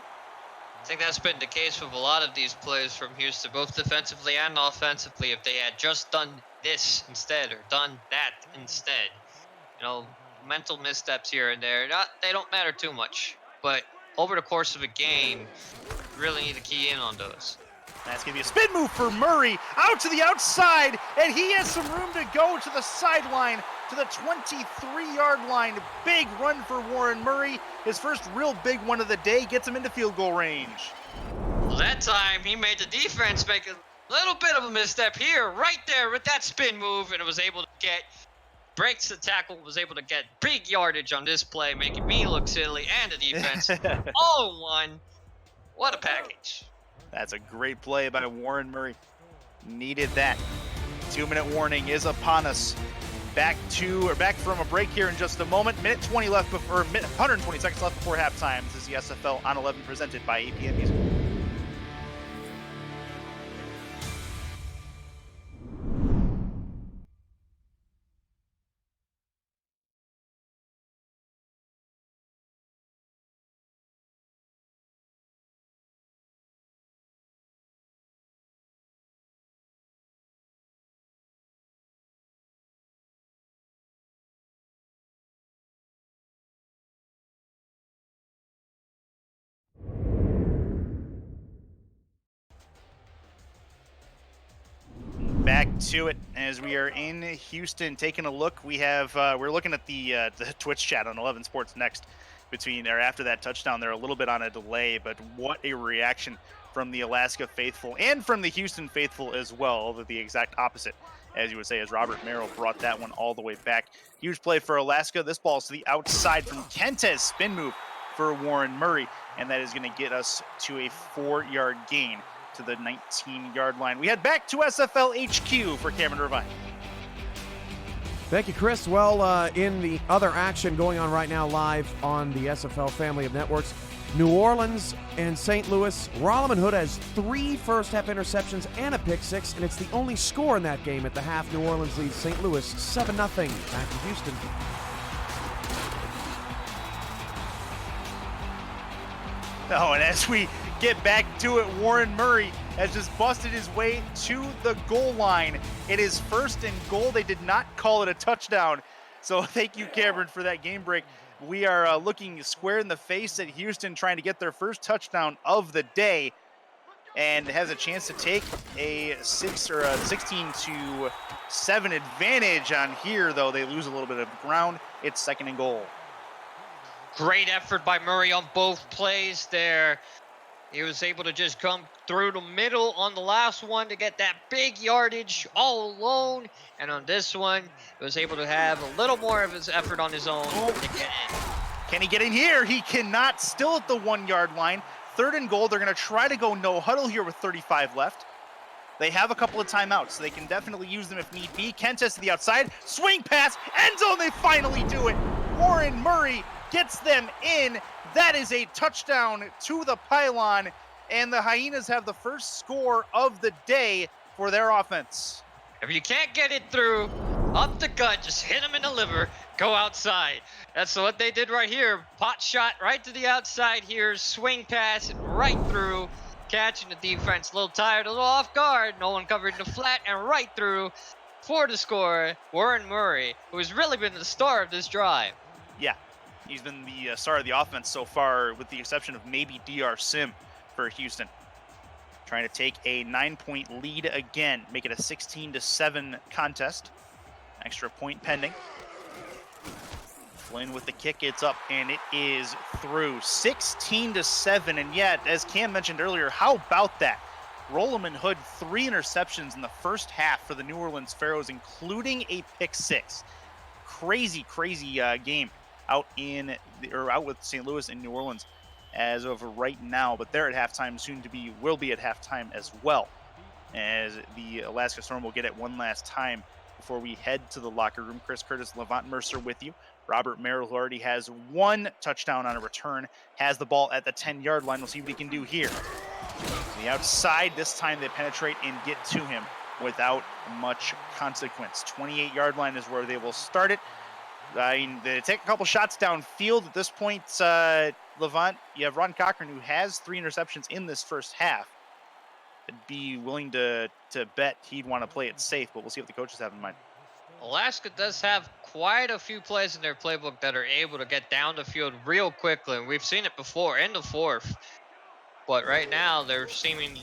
I think that's been the case with a lot of these plays from Houston, both defensively and offensively. If they had just done this instead or done that instead, mental missteps here and there, they don't matter too much. But over the course of a game, you really need to key in on those. That's going to be a spin move for Murray, out to the outside, and he has some room to go to the sideline, to the 23-yard line. Big run for Warren Murray. His first real big one of the day, gets him into field goal range. Well, that time, he made the defense make a little bit of a misstep here, right there with that spin move, and it was able to breaks the tackle, was able to get big yardage on this play, making me look silly and the defense all in one. What a package. That's a great play by Warren Murray. Needed that. 2-minute warning is upon us. Back from a break here in just a moment. 120 seconds left before halftime. This is the SFL on 11 presented by APM Music. Back to it as we are in Houston, taking a look. We're looking at the Twitch chat on 11 Sports Next after that touchdown. They're a little bit on a delay, but what a reaction from the Alaska faithful and from the Houston faithful as well. The exact opposite, as you would say, as Robert Merrill brought that one all the way back. Huge play for Alaska. This ball's to the outside from Kentez, spin move for Warren Murray, and that is going to get us to a 4-yard gain to the 19-yard line. We head back to SFL HQ for Cameron Irvine. Thank you, Chris. Well, in the other action going on right now live on the SFL family of networks, New Orleans and St. Louis. Rolliman Hood has 3 first-half interceptions and a pick 6, and it's the only score in that game at the half. New Orleans leads St. Louis 7-0. Back to Houston. Oh, and as we get back to it, Warren Murray has just busted his way to the goal line. It is 1st and goal. They did not call it a touchdown. So thank you, Cameron, for that game break. We are looking square in the face at Houston trying to get their first touchdown of the day, and has a chance to take a 16-7 advantage on here, though they lose a little bit of ground. It's 2nd and goal. Great effort by Murray on both plays there. He was able to just come through the middle on the last one to get that big yardage all alone. And on this one, he was able to have a little more of his effort on his own to get in. Can he get in here? He cannot, still at the 1-yard line. 3rd and goal. They're going to try to go no huddle here with 35 left. They have a couple of timeouts, so they can definitely use them if need be. Kentes to the outside. Swing pass. End zone. They finally do it. Warren Murray gets them in. That is a touchdown to the pylon, and the Hyenas have the first score of the day for their offense. If you can't get it through, up the gut, just hit him in the liver, go outside. That's what they did right here. Pot shot right to the outside here, swing pass right through, catching the defense a little tired, a little off guard. No one covered the flat, and right through for the score, Warren Murray, who has really been the star of this drive. Yeah, he's been the star of the offense so far, with the exception of maybe DR Sim for Houston. Trying to take a 9-point lead again, make it a 16-7 contest. Extra point pending. Flynn with the kick, it's up, and it is through. 16-7, and yet, as Cam mentioned earlier, how about that? Rolleman Hood, 3 interceptions in the first half for the New Orleans Pharaohs, including a pick 6. Crazy game out with St. Louis and New Orleans as of right now, but they're at halftime, will be at halftime as well, as the Alaska Storm will get it one last time before we head to the locker room. Chris Curtis, Levant Mercer with you. Robert Merrill, who already has 1 touchdown on a return, has the ball at the 10-yard line. We'll see what he can do here. The outside, this time they penetrate and get to him without much consequence. 28-yard line is where they will start it. I mean, they take a couple shots downfield at this point. Levant, you have Ron Cochran, who has 3 interceptions in this first half. I'd be willing to bet he'd want to play it safe, but we'll see what the coaches have in mind. Alaska does have quite a few plays in their playbook that are able to get down the field real quickly, and we've seen it before in the 4th. But right now, they're seemingly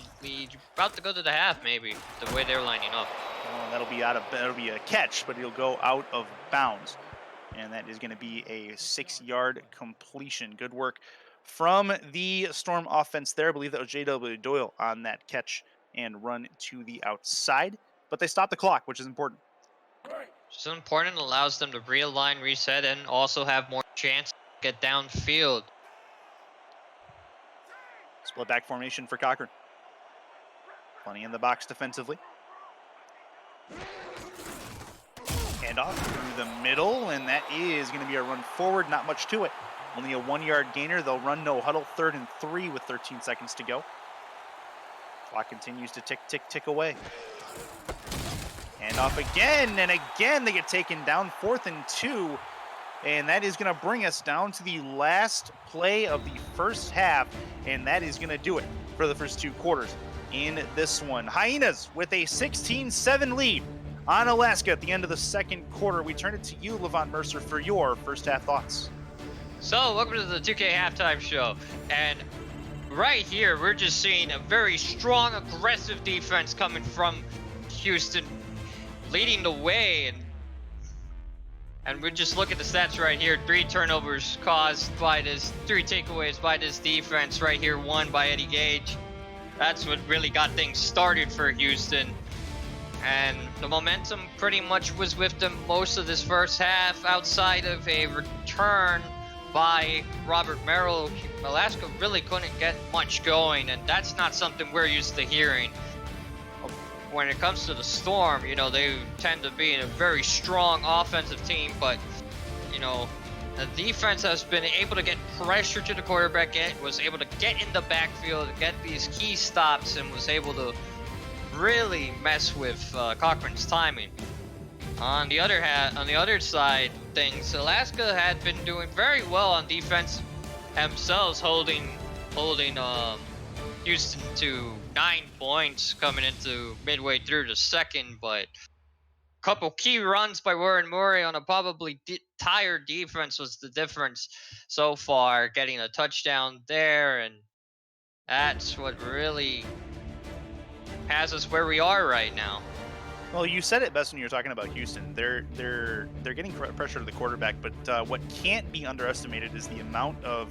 about to go to the half, maybe, the way they're lining up. Oh, that'll be a catch, but it'll go out of bounds. And that is going to be a 6-yard completion. Good work from the Storm offense there. I believe that was J.W. Doyle on that catch and run to the outside. But they stopped the clock, which is important. So important, allows them to realign, reset, and also have more chance to get downfield. Split back formation for Cochran. Plenty in the box defensively. Handoff through the middle, and that is going to be a run forward. Not much to it. Only a 1-yard gainer. They'll run no huddle. 3rd and 3 with 13 seconds to go. Clock continues to tick, tick, tick away. Handoff again, and again they get taken down. 4th and 2, and that is going to bring us down to the last play of the first half, and that is going to do it for the first 2 quarters in this one. Hyenas with a 16-7 lead on Alaska at the end of the 2nd quarter. We turn it to you, Levant Mercer, for your first half thoughts. So, welcome to the 2K Halftime Show. And right here, we're just seeing a very strong, aggressive defense coming from Houston, leading the way. And we just look at the stats right here. 3 turnovers caused by this, 3 takeaways by this defense right here, 1 by Eddie Gage. That's what really got things started for Houston. And the momentum pretty much was with them most of this first half. Outside of a return by Robert Merrill, Alaska really couldn't get much going, and that's not something we're used to hearing. When it comes to the Storm, you know, they tend to be a very strong offensive team, but, you know, the defense has been able to get pressure to the quarterback, was able to get in the backfield, get these key stops, and was able to really mess with Cochran's timing. On the other side of things, Alaska had been doing very well on defense themselves, holding Houston to 9 points coming into midway through the second, but couple key runs by Warren Murray on a probably tired defense was the difference so far, getting a touchdown there, and that's what really has us where we are right now. Well, you said it best when you were talking about Houston. They're getting pressure to the quarterback, but what can't be underestimated is the amount of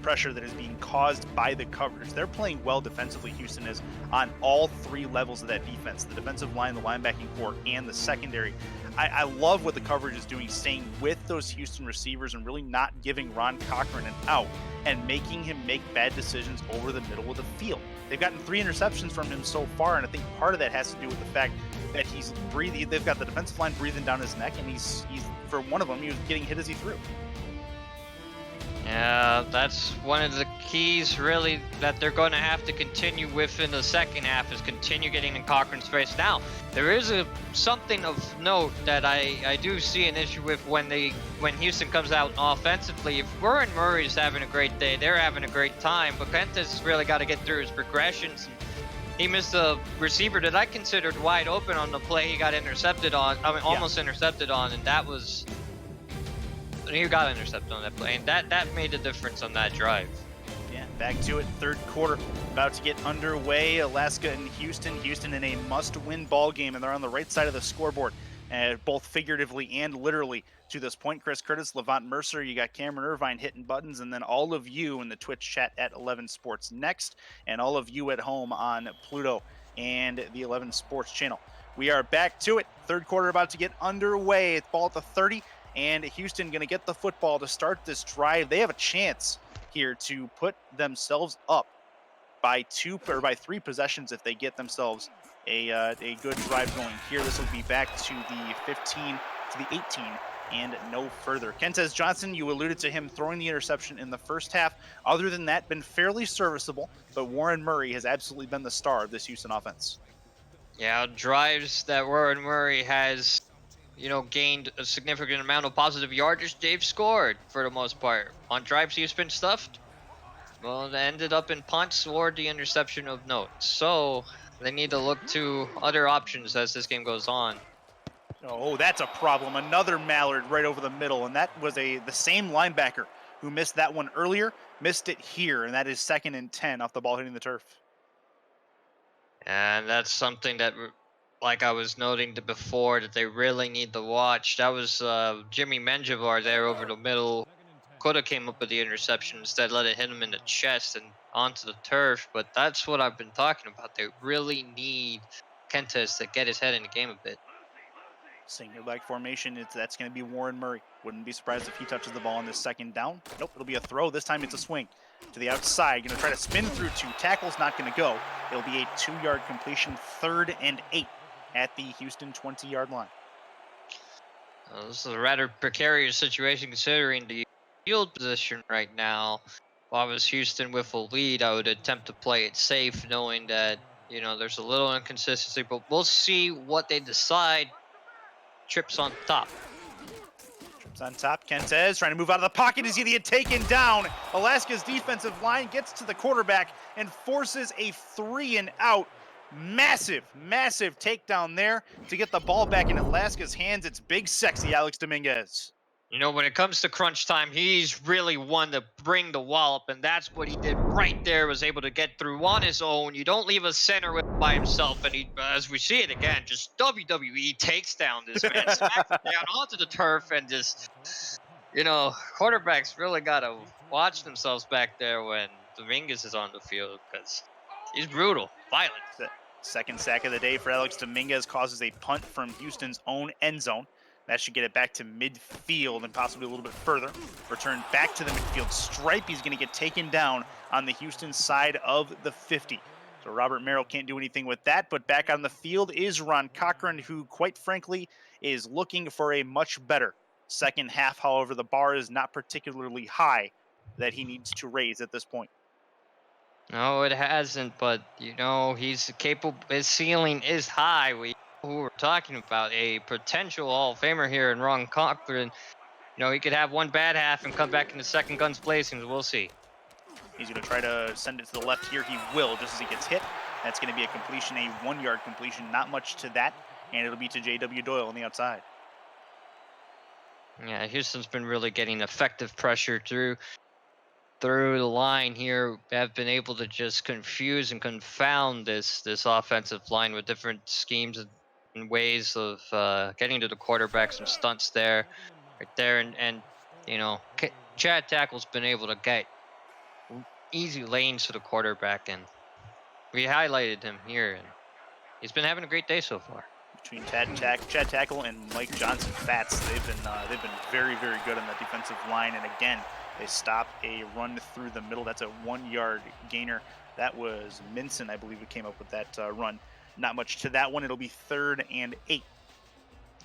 pressure that is being caused by the coverage. They're playing well defensively. Houston is on all three levels of that defense: the defensive line, the linebacking core, and the secondary. I love what the coverage is doing, staying with those Houston receivers and really not giving Ron Cochran an out and making him make bad decisions over the middle of the field. They've gotten 3 interceptions from him so far, and I think part of that has to do with the fact that he's breathing. They've got the defensive line breathing down his neck, and he's for one of them, he was getting hit as he threw. Yeah, that's one of the keys really that they're going to have to continue with in the second half, is continue getting in Cochran's face. Now, there is something of note that I do see an issue with when Houston comes out offensively. If Warren Murray's having a great day, they're having a great time, but Kent has really got to get through his progressions. He missed a receiver that I considered wide open on the play he got intercepted on. I mean, almost intercepted on, and that was... He got intercepted on that play, and that made a difference on that drive. Yeah, back to it. Third quarter about to get underway. Alaska and Houston. Houston in a must-win ball game, and they're on the right side of the scoreboard, both figuratively and literally to this point. Chris Curtis, Levant Mercer, you got Cameron Irvine hitting buttons, and then all of you in the Twitch chat at 11 Sports Next, and all of you at home on Pluto and the 11 Sports channel. We are back to it. Third quarter about to get underway. It's ball at the 30. And Houston going to get the football to start this drive. They have a chance here to put themselves up by 3 possessions if they get themselves a good drive going here. This will be back to the 15, to the 18, and no further. Kentez Johnson, you alluded to him throwing the interception in the first half. Other than that, been fairly serviceable, but Warren Murray has absolutely been the star of this Houston offense. Yeah, drives that Warren Murray has gained a significant amount of positive yardage, they've scored for the most part. On drives he's been stuffed, well, it ended up in punts or the interception of note. So they need to look to other options as this game goes on. Oh, that's a problem. Another mallard right over the middle, and that was the same linebacker who missed that one earlier, missed it here, and that is 2nd and 10 off the ball hitting the turf. And that's something that, like I was noting before, that they really need to watch. That was Jimmy Menjivar there over the middle. Could have came up with the interception, instead let it hit him in the chest and onto the turf. But that's what I've been talking about. They really need Kentes to get his head in the game a bit. Senior leg formation, that's going to be Warren Murray. Wouldn't be surprised if he touches the ball on this second down. Nope, it'll be a throw. This time it's a swing to the outside. Going to try to spin through 2 tackles, not going to go. It'll be a 2-yard completion, 3rd and 8 at the Houston 20-yard line. This is a rather precarious situation considering the field position right now. If I was Houston with a lead, I would attempt to play it safe, knowing that, there's a little inconsistency, but we'll see what they decide. Trips on top. Trips on top. Kentez trying to move out of the pocket. Is he get taken down? Alaska's defensive line gets to the quarterback and forces a 3 and out. Massive takedown there to get the ball back in Alaska's hands. It's big, sexy Alex Dominguez. When it comes to crunch time, he's really one to bring the wallop, and that's what he did right there. Was able to get through on his own. You don't leave a center by himself, and he, as we see it again, just WWE takes down this man, smacks him down onto the turf, and just, quarterbacks really got to watch themselves back there when Dominguez is on the field, because he's brutal, violent. The second sack of the day for Alex Dominguez causes a punt from Houston's own end zone. That should get it back to midfield and possibly a little bit further. Return back to the midfield stripe. He's going to get taken down on the Houston side of the 50. So Robert Merrill can't do anything with that, but back on the field is Ron Cochran, who quite frankly is looking for a much better second half. However, the bar is not particularly high that he needs to raise at this point. No, it hasn't, but he's capable. His ceiling is high. Who we're talking about, a potential Hall of Famer here in Ron Cochran. He could have one bad half and come back in the second guns blazing. We'll see. He's going to try to send it to the left here. He will, just as he gets hit. That's going to be a completion, a 1-yard completion. Not much to that, and it'll be to J.W. Doyle on the outside. Yeah, Houston's been really getting effective pressure through the line here. Have been able to just confuse and confound this offensive line with different schemes and ways of getting to the quarterback. Some stunts there, right there, and you know, Chad Tackle's been able to get easy lanes to the quarterback, and we highlighted him here, and he's been having a great day so far. Between Chad Tackle and Mike Johnson Fats, they've been very, very good on the defensive line. And again, they stop a run through the middle. That's a 1-yard gainer. That was Minson, I believe, who came up with that run. Not much to that one. It'll be 3rd and 8.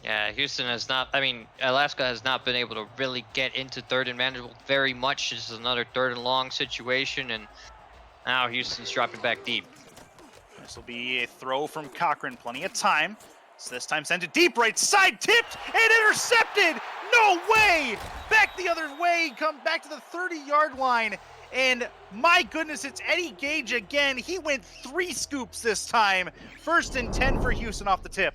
Yeah, Houston has not. I mean, Alaska has not been able to really get into 3rd and manageable very much. This is another 3rd and long situation, and now Houston's dropping back deep. This will be a throw from Cochran. Plenty of time. So this time sent it deep right side, tipped and intercepted. No way! Back the other way, come back to the 30-yard line. And my goodness, it's Eddie Gage again. He went 3 scoops this time. 1st and 10 for Houston off the tip.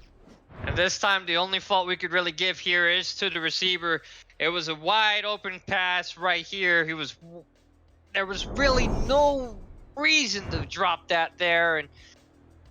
And this time, the only fault we could really give here is to the receiver. It was a wide open pass right here. There was really no reason to drop that there, and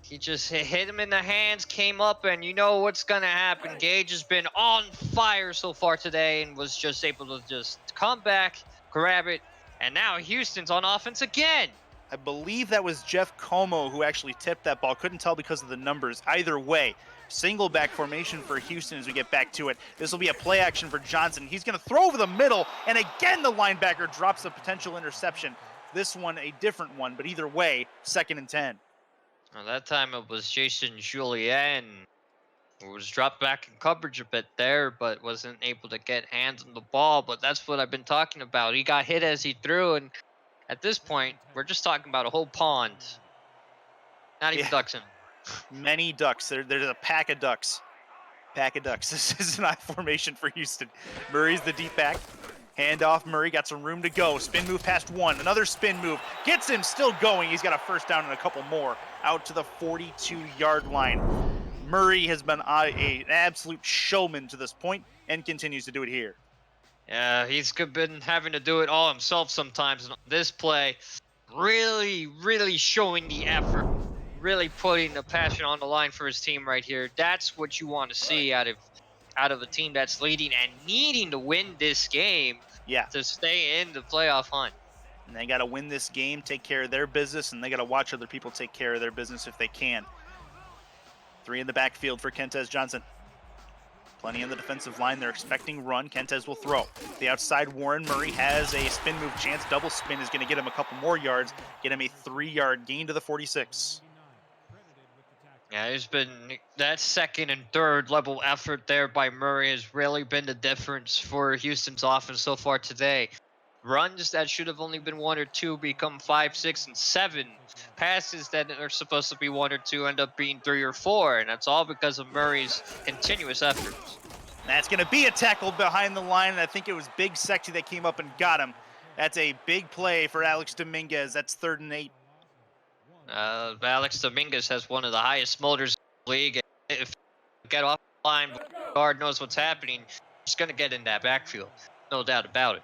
he just hit him in the hands, came up, and you know what's gonna happen. Gage has been on fire so far today and was just able to just come back, grab it, and now Houston's on offense again. I believe that was Jeff Como who actually tipped that ball. Couldn't tell because of the numbers. Either way, single back formation for Houston as we get back to it. This will be a play action for Johnson. He's going to throw over the middle, and again the linebacker drops a potential interception. This one a different one, but either way, 2nd and 10. Well, that time it was Jason Julien who was dropped back in coverage a bit there, but wasn't able to get hands on the ball. But that's what I've been talking about. He got hit as he threw, and at this point, we're just talking about a whole pond. Not even ducks in. Many ducks. There's a pack of ducks. This is an I formation for Houston. Murray's the deep back. Handoff, Murray got some room to go. Spin move past 1. Another spin move. Gets him still going. He's got a 1st down and a couple more out to the 42-yard line. Murray has been an absolute showman to this point and continues to do it here. Yeah, he's been having to do it all himself sometimes. And this play, really, really showing the effort, really putting the passion on the line for his team right here. That's what you want to see out of a team that's leading and needing to win this game to stay in the playoff hunt. And they got to win this game, take care of their business, and they got to watch other people take care of their business if they can. 3 in the backfield for Kentez Johnson. Plenty on the defensive line. They're expecting run. Kentez will throw. The outside, Warren Murray has a spin move chance. Double spin is going to get him a couple more yards, get him a 3-yard gain to the 46. Yeah, there's been that 2nd and 3rd level effort there by Murray has really been the difference for Houston's offense so far today. Runs that should have only been 1 or 2 become 5, 6, and 7. Passes that are supposed to be 1 or 2 end up being 3 or 4, and that's all because of Murray's continuous efforts. That's going to be a tackle behind the line, and I think it was Big Sexy that came up and got him. That's a big play for Alex Dominguez. That's 3rd and 8. Alex Dominguez has one of the highest smolders in the league. If you get off the line, guard knows what's happening, he's going to get in that backfield. No doubt about it.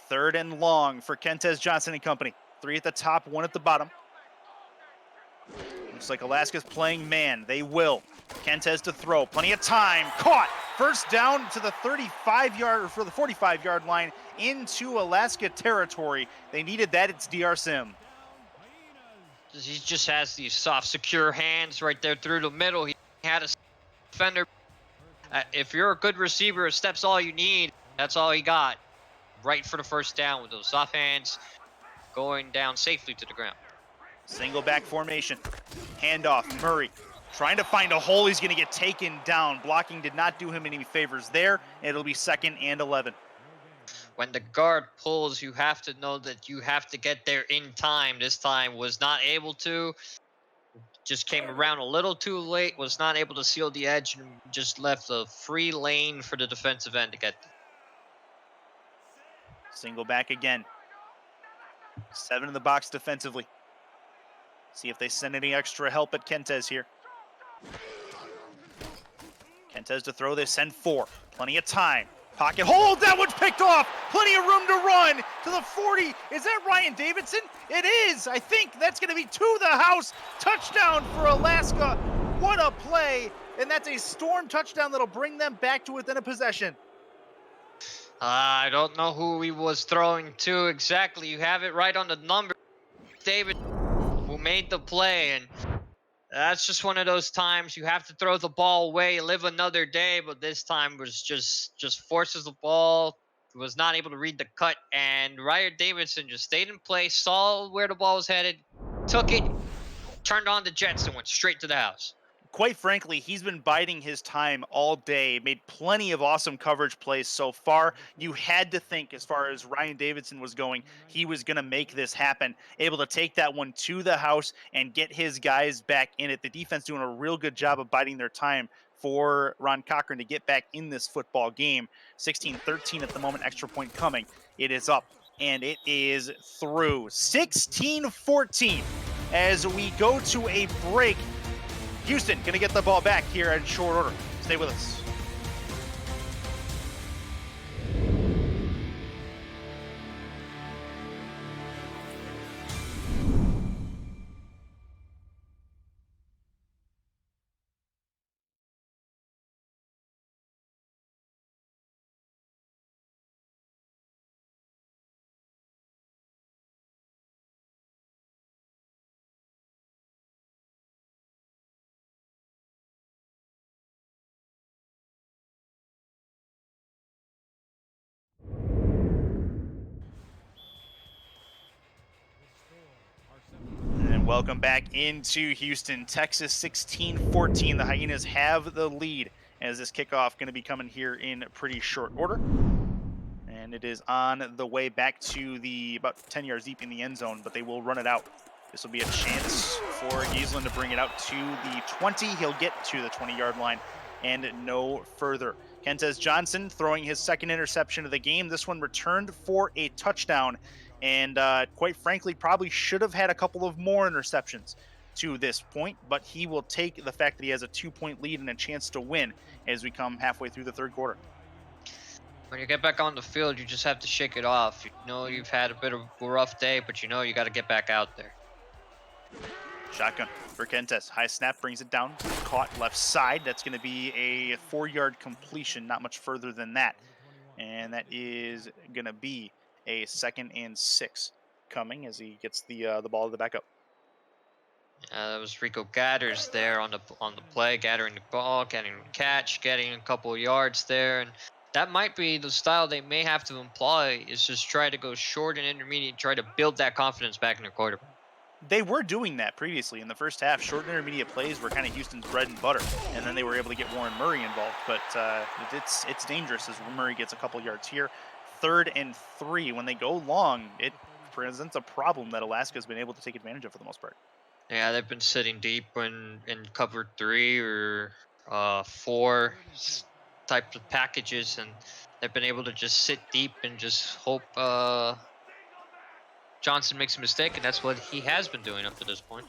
3rd and long for Kentez Johnson and company. 3 at the top, 1 at the bottom. Looks like Alaska's playing man. They will. Kentez to throw. Plenty of time. Caught. 1st down to the 35-yard or for the 45-yard line into Alaska territory. They needed that. It's DR Sim. He just has these soft, secure hands right there through the middle. He had a defender. If you're a good receiver, a step's all you need. That's all he got. Right for the 1st down with those soft hands going down safely to the ground. Single back formation. Handoff. Murray trying to find a hole. He's going to get taken down. Blocking did not do him any favors there. It'll be 2nd and 11. When the guard pulls, you have to know that you have to get there in time. This time was not able to. Just came around a little too late. Was not able to seal the edge and just left a free lane for the defensive end to get there. Single back again. 7 in the box defensively. See if they send any extra help at Kentez here. Kentez to throw, they send 4. Plenty of time. Pocket hold, that one's picked off. Plenty of room to run to the 40. Is that Ryan Davidson? It is. I think that's going to be to the house. Touchdown for Alaska. What a play. And that's a Storm touchdown that'll bring them back to within a possession. I don't know who he was throwing to exactly. You have it right on the number. David, who made the play, and that's just one of those times you have to throw the ball away, live another day. But this time was just forces the ball, was not able to read the cut, and Ryan Davidson just stayed in place, saw where the ball was headed, took it, turned on the jets, and went straight to the house. Quite frankly, he's been biding his time all day, made plenty of awesome coverage plays so far. You had to think, as far as Ryan Davidson was going, he was going to make this happen, able to take that one to the house and get his guys back in it. The defense doing a real good job of biding their time for Ron Cochran to get back in this football game. 16-13 at the moment, extra point coming. It is up, and it is through. 16-14 as we go to a break. Houston going to get the ball back here in short order. Stay with us. And welcome back into Houston, Texas. 16-14. The Hyenas have the lead as this kickoff going to be coming here in pretty short order. And it is on the way back to the about 10 yards deep in the end zone, but they will run it out. This will be a chance for Giesland to bring it out to the 20. He'll get to the 20-yard line and no further. Kentez Johnson throwing his second interception of the game. This one returned for a touchdown. And quite frankly, probably should have had a couple of more interceptions to this point, but he will take the fact that he has a 2-point lead and a chance to win as we come halfway through the third quarter. When you get back on the field, you just have to shake it off. You know you've had a bit of a rough day, but you know you got to get back out there. Shotgun for Kentez. High snap brings it down. Caught left side. That's going to be a 4-yard completion, not much further than that. And that is going to be a 2nd and 6 coming as he gets the ball to the backup. That was Rico Gathers there on the play, gathering the ball, getting the catch, getting a couple of yards there, and that might be the style they may have to employ. Is just try to go short and intermediate, try to build that confidence back in their quarterback. They were doing that previously in the first half. Short and intermediate plays were kind of Houston's bread and butter, and then they were able to get Warren Murray involved. But it's dangerous as Murray gets a couple yards here. 3rd and 3. When they go long, it presents a problem that Alaska's been able to take advantage of for the most part. Yeah, they've been sitting deep in cover 3 or 4 types of packages, and they've been able to just sit deep and just hope Johnson makes a mistake, and that's what he has been doing up to this point.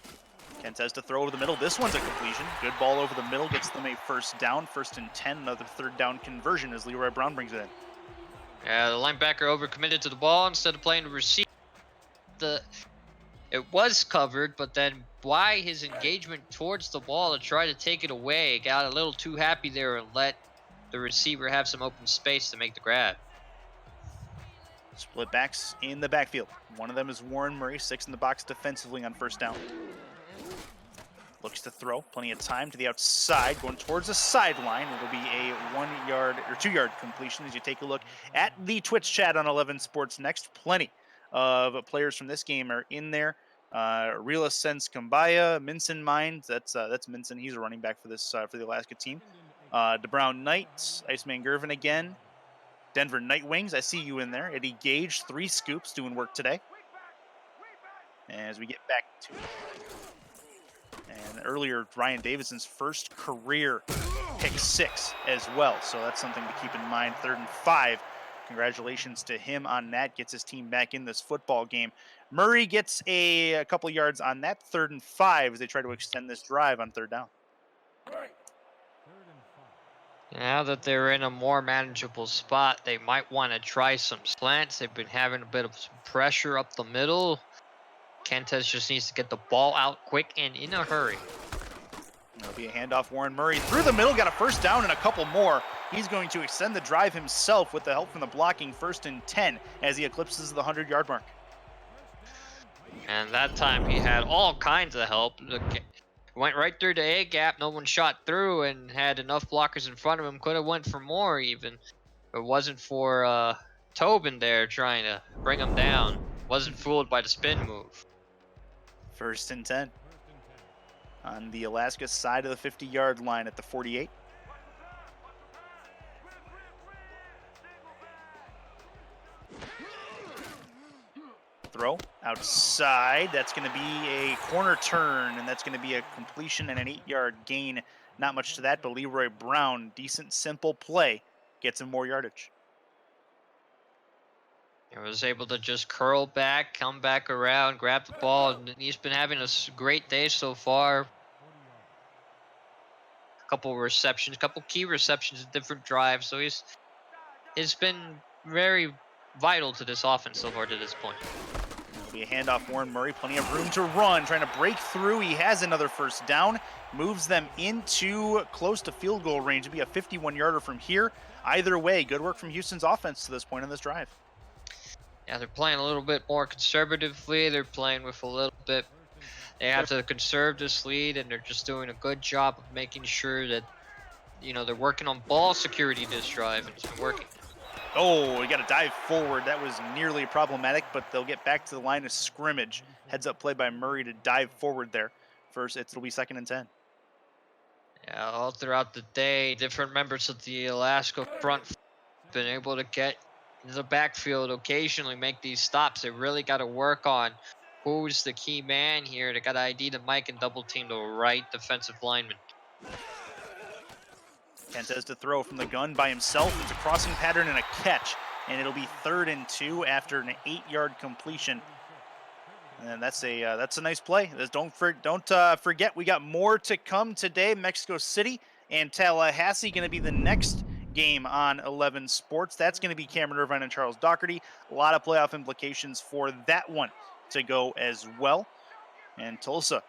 Kentez to throw over the middle. This one's a completion. Good ball over the middle. Gets them a first down. 1st and 10. Another 3rd down conversion as Leroy Brown brings it in. Yeah, the linebacker overcommitted to the ball instead of playing the receiver. It was covered, but then by his engagement towards the ball to try to take it away, got a little too happy there and let the receiver have some open space to make the grab. Split backs in the backfield. One of them is Warren Murray, 6 in the box defensively on 1st down. Looks to throw, plenty of time to the outside, going towards the sideline. It'll be a 1-yard or 2-yard completion as you take a look at the Twitch chat on 11 Sports Next. Plenty of players from this game are in there. Real Sense Kambaya, Minson Mines, that's Minson. He's a running back for this for the Alaska team. DeBrown Knights, Iceman Gervin again. Denver Nightwings, I see you in there. Eddie Gage, 3 scoops, doing work today. As we get back to it. And earlier, Ryan Davidson's first career pick 6 as well. So that's something to keep in mind. 3rd and 5 congratulations to him on that. Gets his team back in this football game. Murray gets a couple yards on that 3rd and 5 as they try to extend this drive on 3rd down. Now that they're in a more manageable spot, they might want to try some slants. They've been having a bit of some pressure up the middle. Kentes just needs to get the ball out quick and in a hurry. There'll be a handoff. Warren Murray through the middle, got a first down and a couple more. He's going to extend the drive himself with the help from the blocking 1st and 10 as he eclipses the 100-yard mark. And that time he had all kinds of help. Went right through the A gap, no one shot through, and had enough blockers in front of him. Could have went for more even. If it wasn't for Tobin there trying to bring him down. Wasn't fooled by the spin move. 1st and 10 on the Alaska side of the 50-yard line at the 48. Throw outside. That's going to be a corner turn, and that's going to be a completion and an 8-yard gain. Not much to that, but Leroy Brown, decent, simple play, gets him more yardage. He was able to just curl back, come back around, grab the ball, and he's been having a great day so far. A couple receptions, couple key receptions in different drives, so he's been very vital to this offense so far to this point. It'll be a handoff. Warren Murray, plenty of room to run, trying to break through. He has another first down, moves them into close to field goal range. It'll be a 51-yarder from here. Either way, good work from Houston's offense to this point in this drive. Yeah, they're playing a little bit more conservatively. They're playing with a little bit. They have to conserve this lead, and they're just doing a good job of making sure that, they're working on ball security this drive, and it's been working. Oh, we got to dive forward. That was nearly problematic, but they'll get back to the line of scrimmage. Heads up play by Murray to dive forward there. First, it'll be 2nd and 10. Yeah, all throughout the day, different members of the Alaska front been able to get into the backfield occasionally, make these stops. They really got to work on who's the key man here. They got to ID the Mike and double team the right defensive lineman. Kentes to throw from the gun by himself. It's a crossing pattern and a catch, and it'll be 3rd and 2 after an 8-yard completion. And that's a nice play. Don't forget, we got more to come today. Mexico City and Tallahassee going to be the next game on 11 Sports. That's going to be Cameron Irvine and Charles Doherty. A lot of playoff implications for that one to go as well. And Tulsa,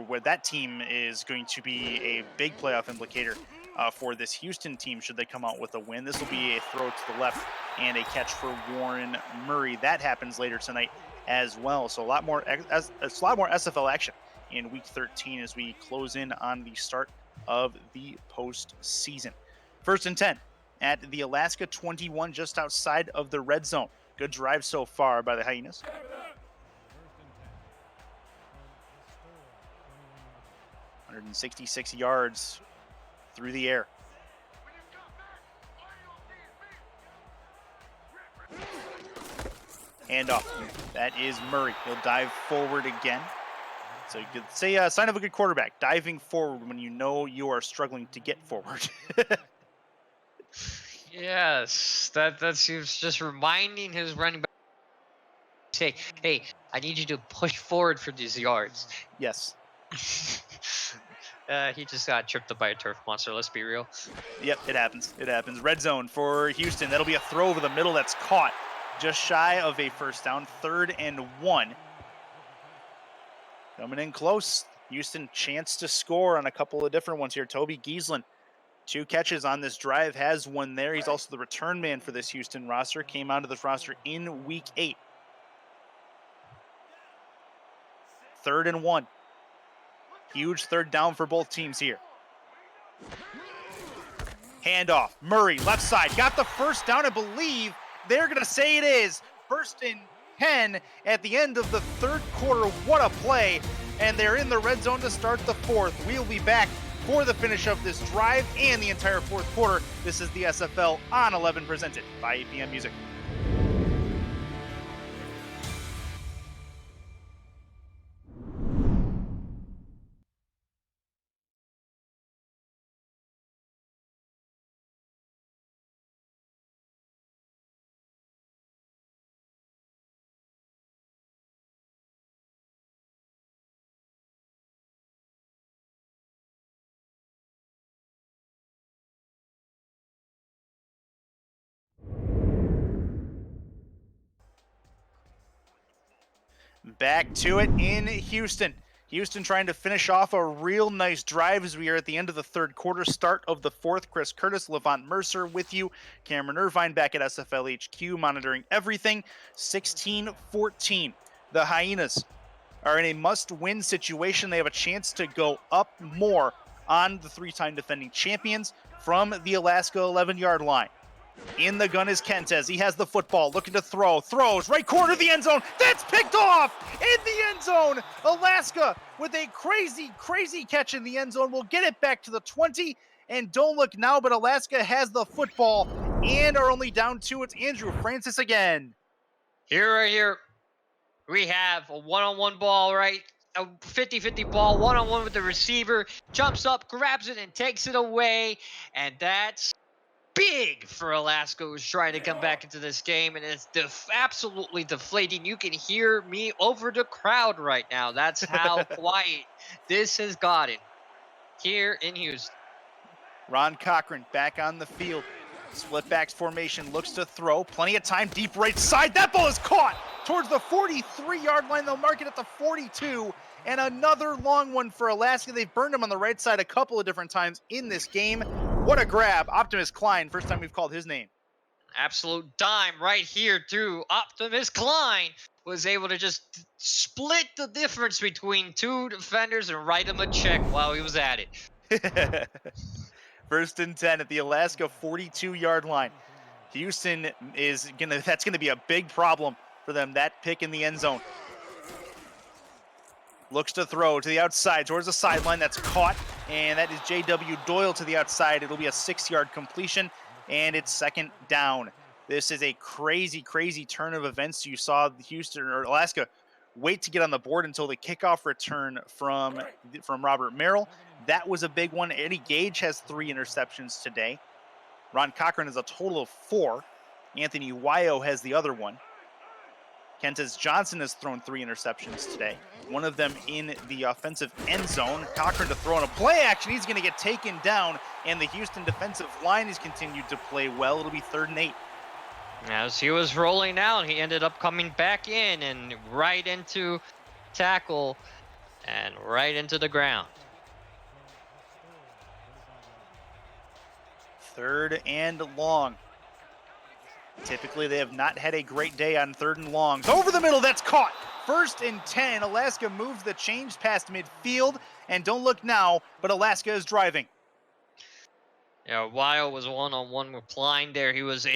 where that team is going to be a big playoff implicator for this Houston team should they come out with a win. This will be a throw to the left and a catch for Warren Murray. That happens later tonight as well. So a lot more SFL action in Week 13 as we close in on the start of the postseason. 1st and 10 at the Alaska 21, just outside of the red zone. Good drive so far by the Hyenas. 166 yards through the air. Handoff. That is Murray. He'll dive forward again. So you could say a sign of a good quarterback, diving forward when you know you are struggling to get forward. Yes, that's he was just reminding his running back, say, hey, I need you to push forward for these yards. Yes. He just got tripped up by a turf monster, let's be real. Yep, it happens. Red zone for Houston. That'll be a throw over the middle that's caught. Just shy of a first down, 3rd and 1. Coming in close. Houston chance to score on a couple of different ones here. Toby Giesland, 2 catches on this drive, has one there. He's also the return man for this Houston roster. Came onto this roster in Week 8. 3rd and 1. Huge 3rd down for both teams here. Handoff. Murray, left side. Got the first down, I believe. They're going to say it is. 1st and 10 at the end of the 3rd quarter. What a play. And they're in the red zone to start the 4th. We'll be back for the finish of this drive and the entire 4th quarter. This is the SFL on 11 presented by APM Music. Back to it in Houston. Houston trying to finish off a real nice drive as we are at the end of the third quarter, start of the fourth. Chris Curtis, Levant Mercer with you. Cameron Irvine back at SFL HQ monitoring everything. 16-14. The Hyenas are in a must-win situation. They have a chance to go up more on the three-time defending champions from the Alaska 11-yard line. In the gun is Kentez. He has the football, looking to throw. Throws, right corner of the end zone. That's picked off in the end zone. Alaska with a crazy, crazy catch in the end zone. Will get it back to the 20. And don't look now, but Alaska has the football and are only down 2. It's Andrew Francis again. Right here, we have a one-on-one ball, right? A 50-50 ball, one-on-one with the receiver. Jumps up, grabs it, and takes it away. And that's big for Alaska, who's trying to come back into this game, and it's absolutely deflating. You can hear me over the crowd right now. That's how quiet this has gotten here in Houston. Ron Cochran back on the field. Split backs formation, looks to throw. Plenty of time, deep right side. That ball is caught towards the 43-yard line. They'll mark it at the 42. And another long one for Alaska. They've burned him on the right side a couple of different times in this game. What a grab. Optimus Klein, first time we've called his name. Absolute dime right here, too. Optimus Klein was able to just split the difference between two defenders and write him a check while he was at it. First and 10 at the Alaska 42-yard line. Houston that's gonna be a big problem for them, that pick in the end zone. Looks to throw to the outside, towards the sideline. That's caught, and that is J.W. Doyle to the outside. It'll be a 6-yard completion, and it's second down. This is a crazy, crazy turn of events. You saw Houston or Alaska wait to get on the board until the kickoff return from Robert Merrill. That was a big one. Eddie Gage has 3 interceptions today. Ron Cochran has a total of 4. Anthony Wayo has the other one. Kentez Johnson has thrown 3 interceptions today. One of them in the offensive end zone. Cochran to throw in a play action. He's going to get taken down, and the Houston defensive line has continued to play well. It'll be 3rd and 8. As he was rolling out, he ended up coming back in and right into tackle and right into the ground. 3rd and long. Typically, they have not had a great day on 3rd and longs. Over the middle, that's caught. 1st and 10. Alaska moves the chains past midfield. And don't look now, but Alaska is driving. Yeah, Weil was one-on-one with Klein there. He was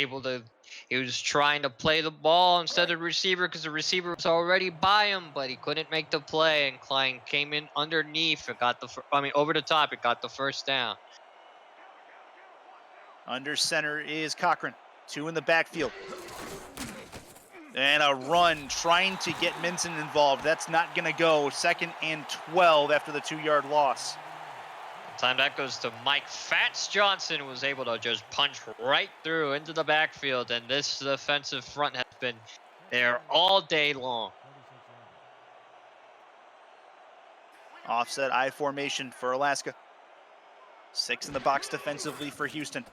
trying to play the ball instead of receiver because the receiver was already by him, but he couldn't make the play. And Klein came in underneath and over the top. It got the first down. Under center is Cochran. 2 in the backfield. And a run trying to get Minson involved. That's not going to go. 2nd and 12 after the 2-yard loss. Time that goes to Mike Fats Johnson, who was able to just punch right through into the backfield. And this defensive front has been there all day long. Offset I formation for Alaska. 6 in the box defensively for Houston.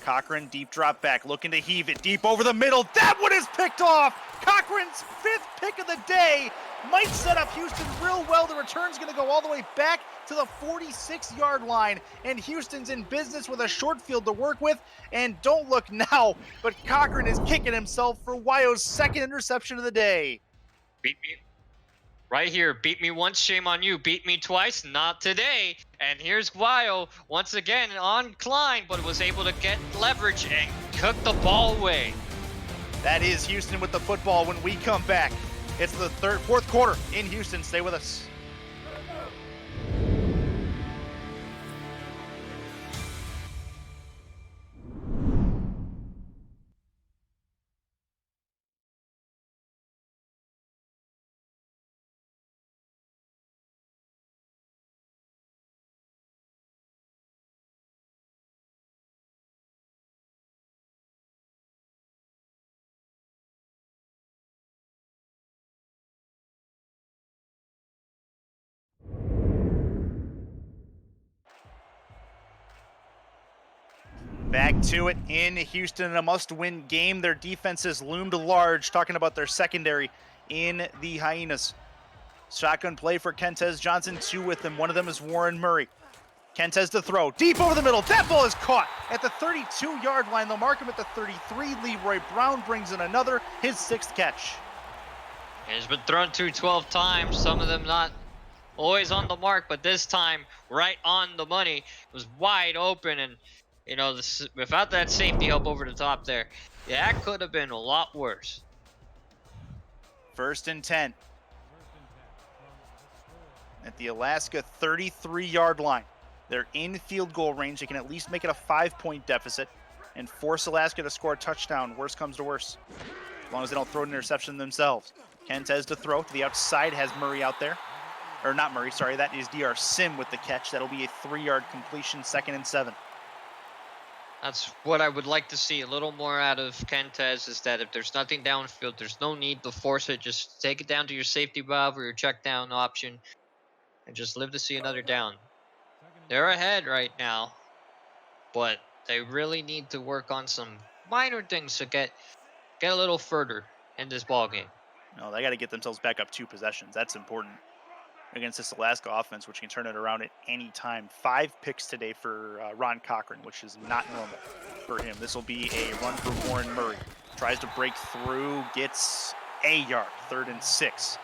Cochran, deep drop back, looking to heave it deep over the middle. That one is picked off. Cochran's 5th pick of the day might set up Houston real well. The return's going to go all the way back to the 46-yard line, and Houston's in business with a short field to work with. And don't look now, but Cochran is kicking himself for Wyo's 2nd interception of the day. Beat me. Right here, beat me once, shame on you. Beat me twice, not today. And here's Weil once again on Klein, but was able to get leverage and cook the ball away. That is Houston with the football when we come back. It's the 4th quarter in Houston. Stay with us. Back to it in Houston in a must-win game. Their defense has loomed large. Talking about their secondary in the Hyenas. Shotgun play for Kentez Johnson, 2 with them. One of them is Warren Murray. Kentez to throw, deep over the middle. That ball is caught at the 32-yard line. They'll mark him at the 33. Leroy Brown brings in another, his 6th catch. He's been thrown to 12 times, some of them not always on the mark, but this time right on the money. It was wide open, and you know, without that safety help over the top there, yeah, that could have been a lot worse. 1st and 10 at the Alaska 33-yard line. They're in field goal range. They can at least make it a 5-point deficit and force Alaska to score a touchdown. Worst comes to worst, as long as they don't throw an interception themselves. Kentez to throw to the outside, has Murray out there. Or not Murray, sorry, that is DR Sim with the catch. That'll be a 3-yard completion, 2nd and 7. That's what I would like to see a little more out of Kentez, is that if there's nothing downfield, there's no need to force it. Just take it down to your safety valve or your check down option and just live to see another down. They're ahead right now, but they really need to work on some minor things to get a little further in this ball game. No, they got to get themselves back up 2 possessions. That's important against this Alaska offense, which can turn it around at any time. 5 picks today for Ron Cochran, which is not normal for him. This will be a run for Warren Murray. Tries to break through, gets a yard, 3rd and 6.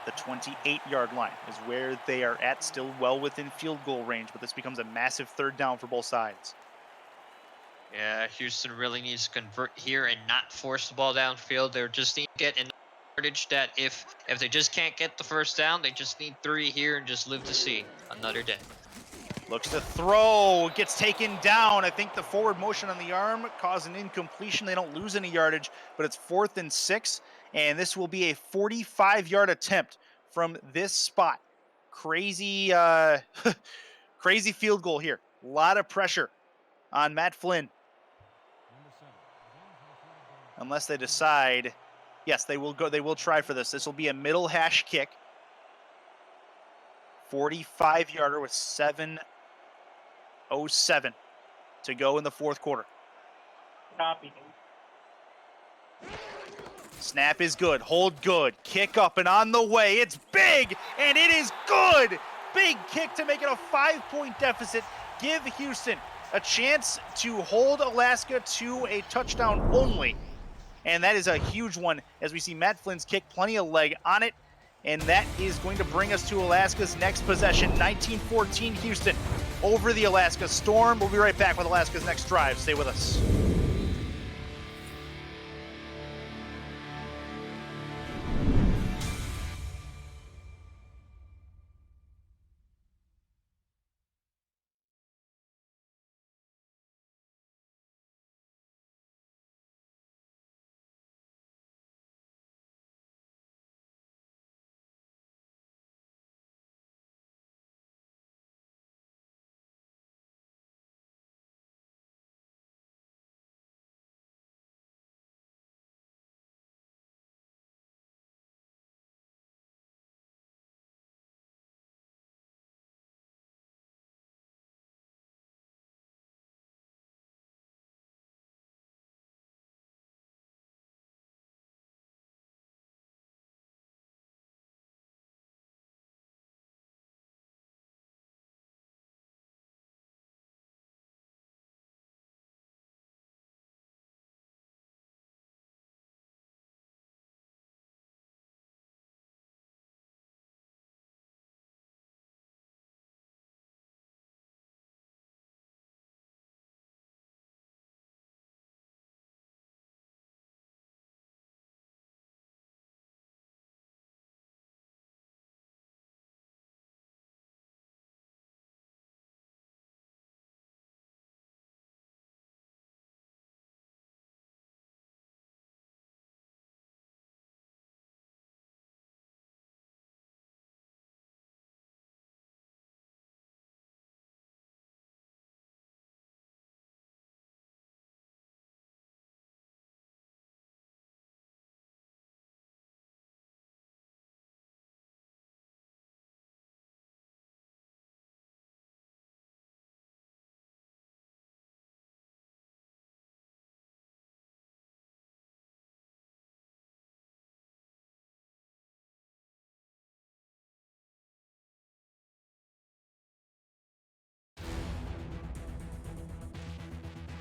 The 28-yard line is where they are at, still well within field goal range, but this becomes a massive 3rd down for both sides. Yeah, Houston really needs to convert here and not force the ball downfield. They just need to get enough yardage that if they just can't get the 1st down, they just need 3 here and just live to see another day. Looks to throw, gets taken down. I think the forward motion on the arm caused an incompletion. They don't lose any yardage, but it's 4th and 6, and this will be a 45-yard attempt from this spot. Crazy, crazy field goal here. A lot of pressure on Matt Flynn. Unless they decide, yes, they will go. They will try for this. This will be a middle hash kick. 45-yarder with 7:07 to go in the 4th quarter. Copy. Snap is good. Hold good. Kick up and on the way. It's big, and it is good. Big kick to make it a 5-point deficit. Give Houston a chance to hold Alaska to a touchdown only. And that is a huge one, as we see Matt Flynn's kick, plenty of leg on it. And that is going to bring us to Alaska's next possession, 1914 Houston over the Alaska Storm. We'll be right back with Alaska's next drive. Stay with us.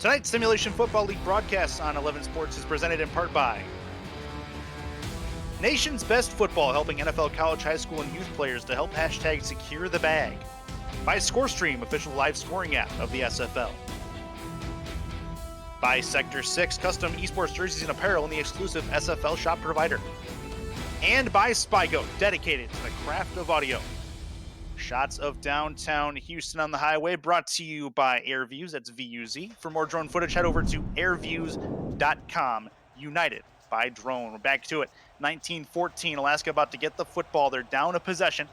Tonight's Simulation Football League broadcast on 11 Sports is presented in part by Nation's Best Football, helping NFL, college, high school, and youth players to help hashtag secure the bag. By ScoreStream, official live scoring app of the SFL. By Sector 6, custom esports jerseys and apparel in the exclusive SFL shop provider. And by Spygo, dedicated to the craft of audio. Shots of downtown Houston on the highway, brought to you by AirViews. That's VUZ. For more drone footage, head over to airviews.com. United by drone. We're back to it. 19-14, Alaska about to get the football. They're down a possession.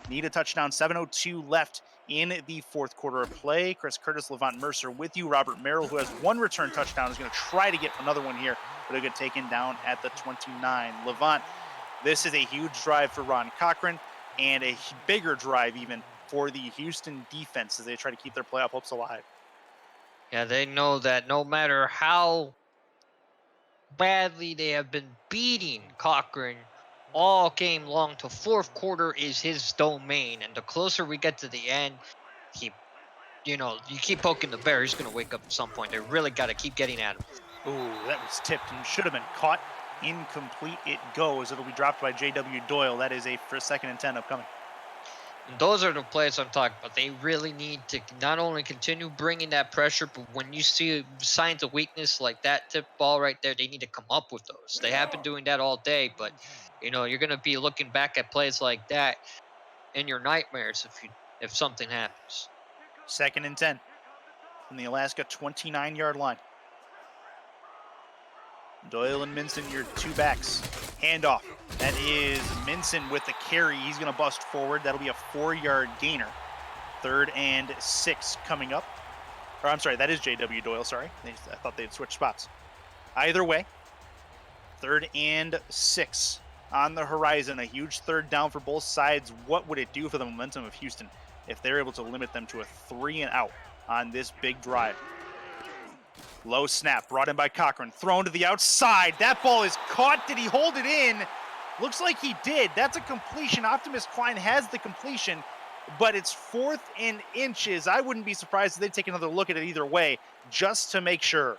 Need a touchdown. 7:02 left in the fourth quarter of play. Chris Curtis, Levant Mercer with you. Robert Merrill, who has one return touchdown, is going to try to get another one here, but it'll get taken down at the 29. Levant, this is a huge drive for Ron Cochran, and a bigger drive even for the Houston defense as they try to keep their playoff hopes alive. Yeah, they know that no matter how badly they have been beating Cochran all game long, to fourth quarter is his domain. And the closer we get to the end, you keep poking the bear, he's going to wake up at some point. They really got to keep getting at him. Ooh, that was tipped and should have been caught. Incomplete it goes. It'll be dropped by J.W. Doyle. That is for 2nd and 10 upcoming. And those are the plays I'm talking about. They really need to not only continue bringing that pressure, but when you see signs of weakness like that tip ball right there, they need to come up with those. They have been doing that all day, but you're going to be looking back at plays like that in your nightmares if something happens. 2nd and 10 from the Alaska 29-yard line. Doyle and Minson, your two backs. Handoff. That is Minson with the carry. He's going to bust forward. That'll be a 4-yard gainer. 3rd and 6 coming up. Or I'm sorry, that is J.W. Doyle, sorry. I thought they'd switch spots. Either way, 3rd and 6 on the horizon. A huge 3rd down for both sides. What would it do for the momentum of Houston if they're able to limit them to a 3-and-out on this big drive? Low snap, brought in by Cochran, thrown to the outside. That ball is caught. Did he hold it in? Looks like he did. That's a completion. Optimus Klein has the completion, but it's 4th and inches. I wouldn't be surprised if they take another look at it either way, just to make sure.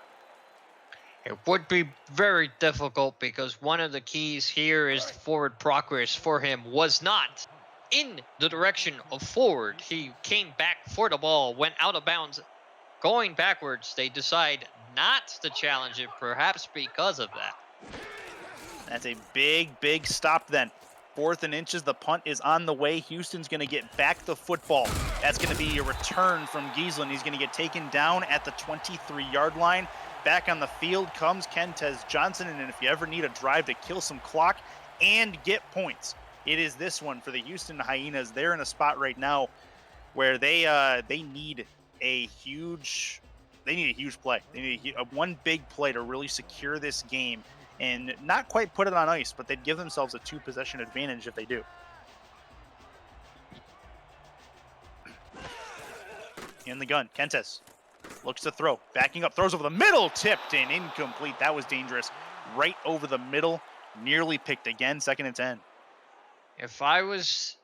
It would be very difficult because one of the keys here is forward progress for him was not in the direction of forward. He came back for the ball, went out of bounds. Going backwards, they decide not to challenge it, perhaps because of that. That's a big stop then. 4th and inches, the punt is on the way. Houston's going to get back the football. That's going to be a return from Giesland. He's going to get taken down at the 23-yard line. Back on the field comes Kentez Johnson, and if you ever need a drive to kill some clock and get points, it is this one for the Houston Hyenas. They're in a spot right now where they need a huge play. They need one big play to really secure this game and not quite put it on ice, but they'd give themselves a 2-possession advantage if they do. In the gun, Kentes looks to throw, backing up, throws over the middle, tipped and incomplete. That was dangerous. Right over the middle, nearly picked again. 2nd and 10. If I was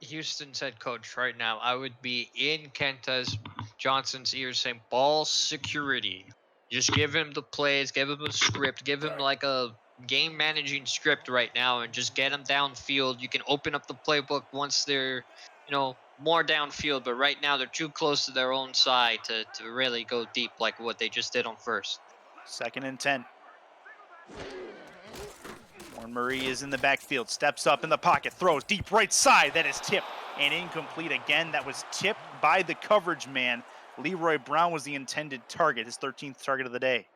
Houston's head coach right now, I would be in Kentez Johnson's ears saying, ball security. Just give him the plays, give him a script, give him like a game managing script right now, and just get him downfield. You can open up the playbook once they're, more downfield, but right now they're too close to their own side to really go deep like what they just did on first. 2nd and 10. Warren Murray is in the backfield, steps up in the pocket, throws deep right side. That is tipped and incomplete again. That was tipped by the coverage man. Leroy Brown was the intended target, his 13th target of the day.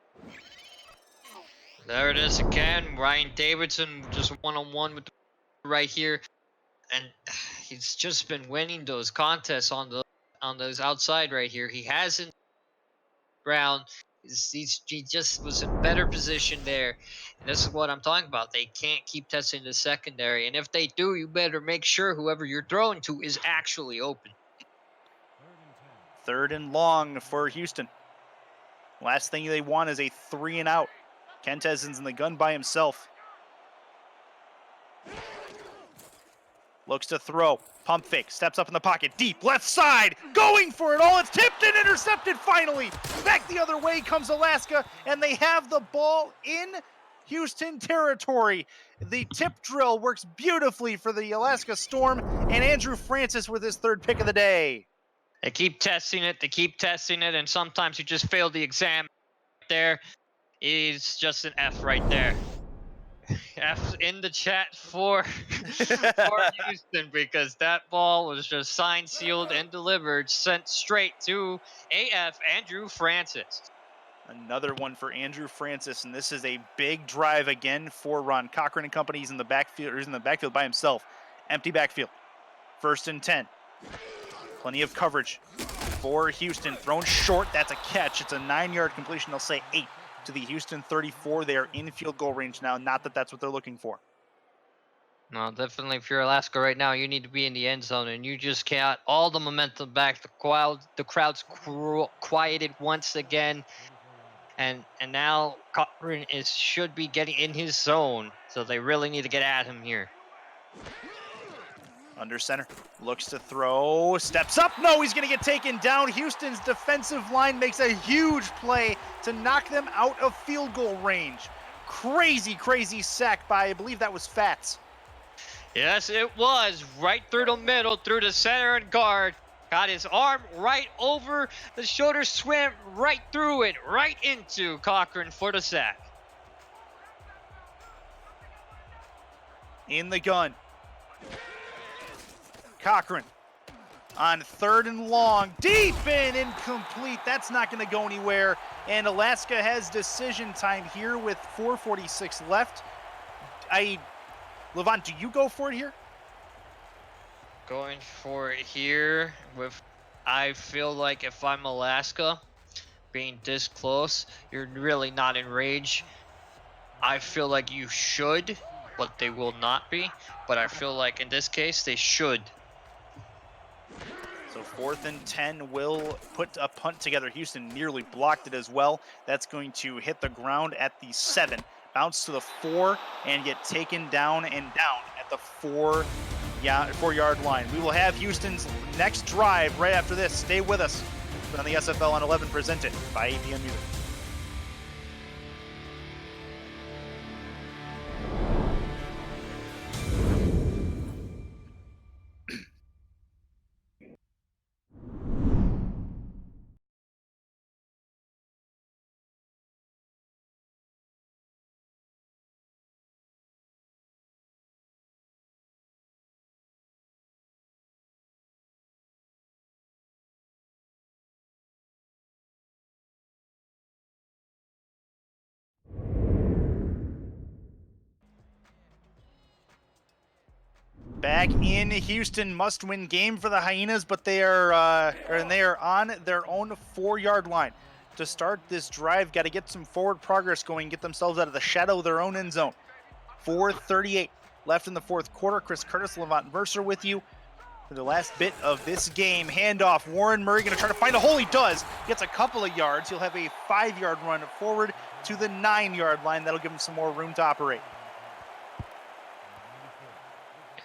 There it is again. Ryan Davidson just one-on-one with the right here. And he's just been winning those contests on those outside right here. He hasn't Brown. He just was in better position there. And this is what I'm talking about. They can't keep testing the secondary. And if they do, you better make sure whoever you're throwing to is actually open. 3rd and long for Houston. Last thing they want is a 3-and-out. Kentez is in the gun by himself. Looks to throw. Pump fake, steps up in the pocket, deep, left side, going for it all. It's tipped and intercepted finally. Back the other way comes Alaska, and they have the ball in Houston territory. The tip drill works beautifully for the Alaska Storm, and Andrew Francis with his third pick of the day. They keep testing it, and sometimes you just fail the exam. There is just an F right there. F in the chat for Houston, because that ball was just signed, sealed, and delivered, sent straight to AF Andrew Francis. Another one for Andrew Francis, and this is a big drive again for Ron Cochran and company. He's in the backfield, he's in the backfield by himself. Empty backfield. 1st and 10. Plenty of coverage for Houston. Thrown short. That's a catch. It's a 9-yard completion. They'll say 8 to the Houston 34. They are in field goal range now. Not that that's what they're looking for. No, definitely. If you're Alaska right now, you need to be in the end zone, and you just can't. All the momentum back. The crowd's quieted once again, and now Cochran should be getting in his zone. So they really need to get at him here. Under center, looks to throw, steps up. No, he's going to get taken down. Houston's defensive line makes a huge play to knock them out of field goal range. Crazy sack by, I believe that was Fats. Yes, it was. Right through the middle, through the center and guard. Got his arm right over the shoulder, swim right through it, right into Cochran for the sack. In the gun. Cochran on 3rd and long, deep and incomplete. That's not going to go anywhere. And Alaska has decision time here with 4:46 left. Levant, do you go for it here? Going for it here I feel like if I'm Alaska, being this close, you're really not in range. I feel like you should, but they will not be. But I feel like in this case, they should. So 4th and 10 will put a punt together. Houston nearly blocked it as well. That's going to hit the ground at the 7, bounce to the 4, and get taken down at the 4-yard line. We will have Houston's next drive right after this. Stay with us on the SFL on 11, presented by APM Music. Back in Houston, must-win game for the Hyenas, but they are on their own 4-yard line. To start this drive, got to get some forward progress going, get themselves out of the shadow of their own end zone. 4:38 left in the 4th quarter. Chris Curtis, Levant Mercer with you for the last bit of this game. Handoff, Warren Murray going to try to find a hole. He does. Gets a couple of yards. He'll have a 5-yard run forward to the 9-yard line. That'll give him some more room to operate.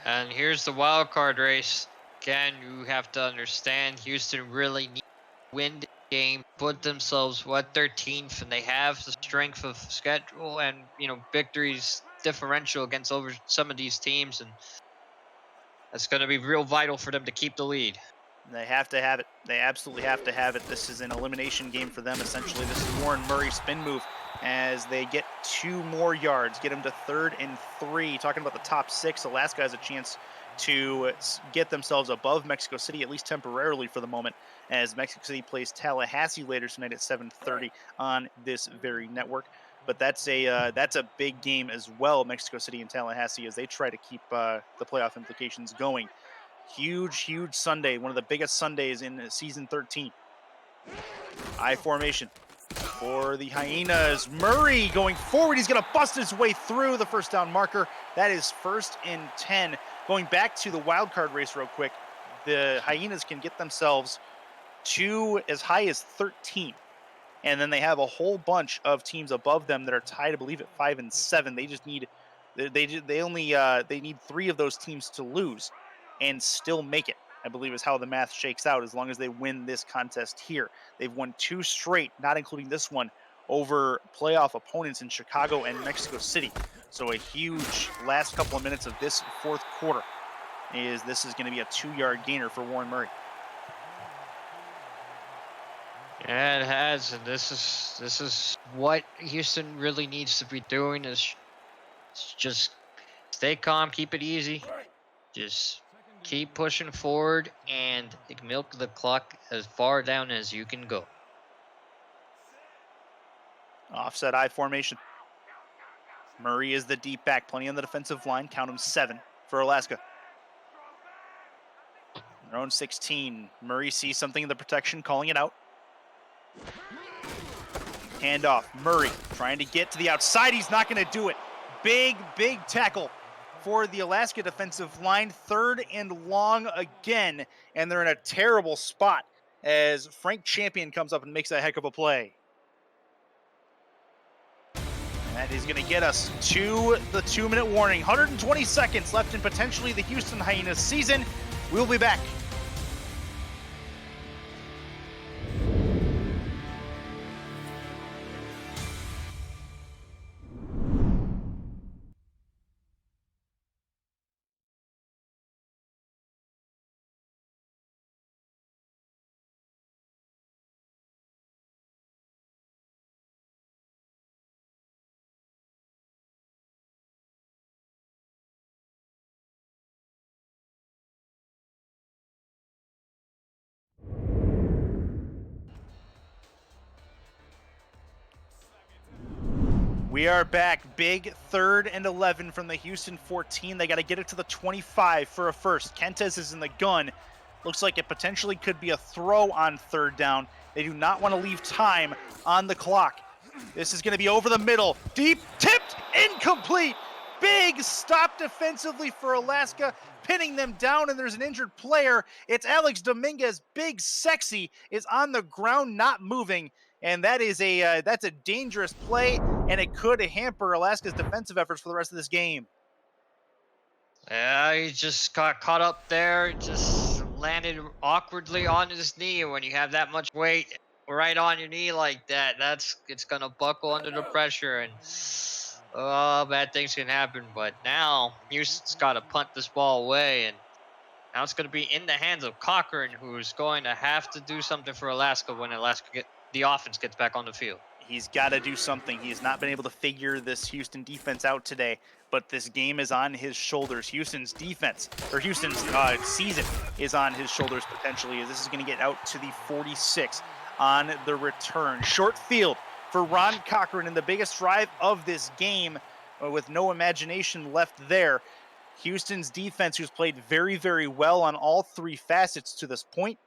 And here's the wild card race. Again, you have to understand Houston really needs to win the game, put themselves 13th, and they have the strength of schedule and victories differential against over some of these teams, and that's going to be real vital for them to keep the lead. They have to have it. They absolutely have to have it. This is an elimination game for them, essentially. This is Warren Murray spin move as they get 2 more yards, get them to 3rd and 3. Talking about the top 6, Alaska has a chance to get themselves above Mexico City, at least temporarily for the moment, as Mexico City plays Tallahassee later tonight at 7:30 on this very network. But that's a big game as well, Mexico City and Tallahassee, as they try to keep the playoff implications going. Huge Sunday, one of the biggest Sundays in season 13. I formation for the Hyenas. Murray going forward. He's going to bust his way through the first down marker. That is 1st and 10. Going back to the wild card race real quick, the Hyenas can get themselves to as high as 13. And then they have a whole bunch of teams above them that are tied, I believe, at 5 and 7. They just need they need 3 of those teams to lose. and still make it, I believe is how the math shakes out, as long as they win this contest here. They've won 2 straight, not including this one, over playoff opponents in Chicago and Mexico City. So a huge last couple of minutes of this fourth quarter this is going to be a 2-yard gainer for Warren Murray. Yeah, it has, and this is what Houston really needs to be doing is just stay calm, keep it easy, just keep pushing forward, and milk the clock as far down as you can go. Offset I formation. Murray is the deep back, plenty on the defensive line. Count them 7 for Alaska. Their own 16. Murray sees something in the protection, calling it out. Handoff. Murray trying to get to the outside. He's not going to do it. Big tackle for the Alaska defensive line. 3rd and long again, and they're in a terrible spot as Frank Champion comes up and makes a heck of a play. That is going to get us to the 2-minute warning. 120 seconds left in potentially the Houston Hyenas season. We'll be back. We are back. Big 3rd and 11 from the Houston 14. They got to get it to the 25 for a first. Kentes is in the gun. Looks like it potentially could be a throw on 3rd down. They do not want to leave time on the clock. This is going to be over the middle. Deep, tipped, incomplete. Big stop defensively for Alaska, pinning them down, and there's an injured player. It's Alex Dominguez. Big Sexy is on the ground, not moving. And that is that's a dangerous play, and it could hamper Alaska's defensive efforts for the rest of this game. Yeah, he just got caught up there, just landed awkwardly on his knee. When you have that much weight right on your knee like that, it's gonna buckle under the pressure, and bad things can happen. But now Houston's got to punt this ball away, and now it's going to be in the hands of Cochran, who's going to have to do something for Alaska when the offense gets back on the field. He's got to do something. He has not been able to figure this Houston defense out today, but this game is on his shoulders. Houston's defense, or Houston's season is on his shoulders potentially, as this is going to get out to the 46 on the return. Short field for Ron Cochran in the biggest drive of this game with no imagination left there. Houston's defense, who's played very well on all 3 facets to this point,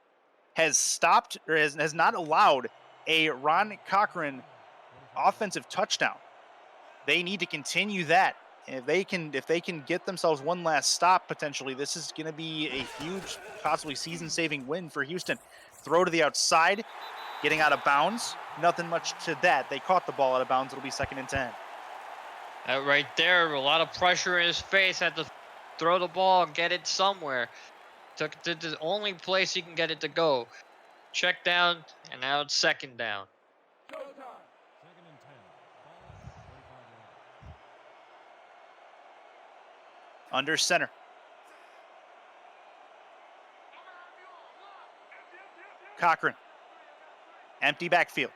has stopped or has not allowed a Ron Cochran offensive touchdown. They need to continue that. If they can get themselves one last stop, potentially, this is going to be a huge, possibly season-saving win for Houston. Throw to the outside, getting out of bounds. Nothing much to that. They caught the ball out of bounds. It'll be 2nd and 10. That right there, a lot of pressure in his face. Had to throw the ball and get it somewhere. Took it to the only place he can get it to go. Check down, and now it's 2nd down. Under center. Cochran. Empty backfield.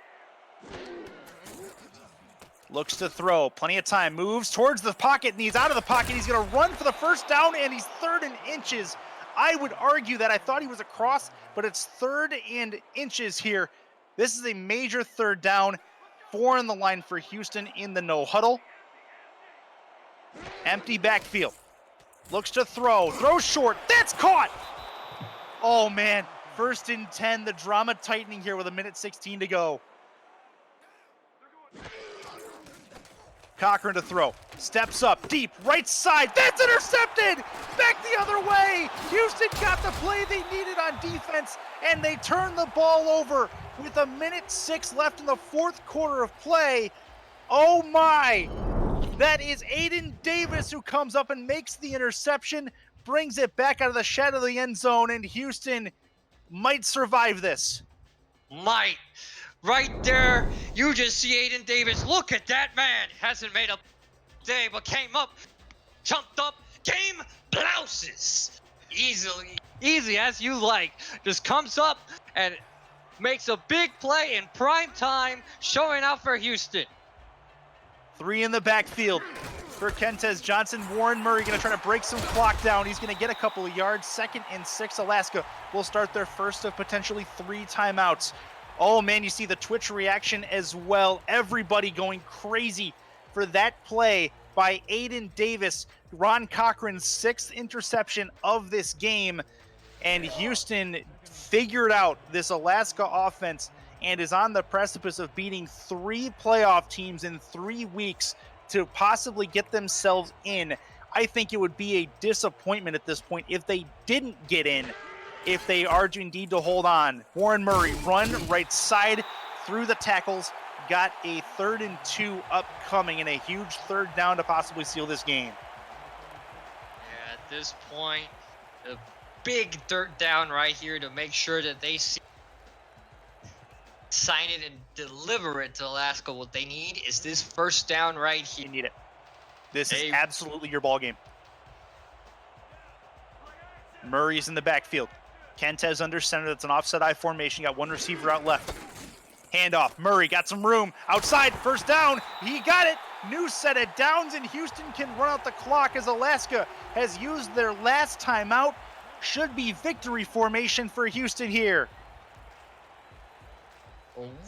Looks to throw. Plenty of time. Moves towards the pocket, and he's out of the pocket. He's going to run for the 1st down, and he's 3rd and inches. I would argue that I thought he was across, but it's 3rd and inches here. This is a major 3rd down. 4 on the line for Houston in the no huddle. Empty backfield. Looks to throw. Throws short. That's caught. Oh, man. 1st and 10. The drama tightening here with 1:16 to go. Cochran to throw. Steps up. Deep. Right side. That's intercepted. Back the other way. Houston got the play they needed on defense, and they turn the ball over with 1:06 left in the 4th quarter of play. Oh, my. That is Aiden Davis who comes up and makes the interception. brings it back out of the shadow of the end zone, and Houston might survive this. Might. Right there, you just see Aiden Davis. Look at that man. Hasn't made a day, but came up, jumped up, game blouses. Easy as you like. Just comes up and makes a big play in prime time, showing out for Houston. 3 in the backfield for Kentez Johnson. Warren Murray going to try to break some clock down. He's going to get a couple of yards. 2nd and 6. Alaska will start their first of potentially 3 timeouts. Oh man, you see the Twitch reaction as well. Everybody going crazy for that play by Aiden Davis. Ron Cochran's 6th interception of this game. And Houston figured out this Alaska offense and is on the precipice of beating 3 playoff teams in 3 weeks to possibly get themselves in. I think it would be a disappointment at this point if they didn't get in, if they are indeed to hold on. Warren Murray, run right side through the tackles, got a 3rd and 2 upcoming and a huge 3rd down to possibly seal this game. Yeah, at this point, a big dirt down right here to make sure that they sign it and deliver it to Alaska. What they need is this 1st down right here. You need it. This is absolutely your ball game. Murray's in the backfield. Kentez under center. That's an offset I formation. Got 1 receiver out left. Handoff. Murray got some room. Outside. 1st down. He got it. New set of downs, and Houston can run out the clock as Alaska has used their last timeout. Should be victory formation for Houston here.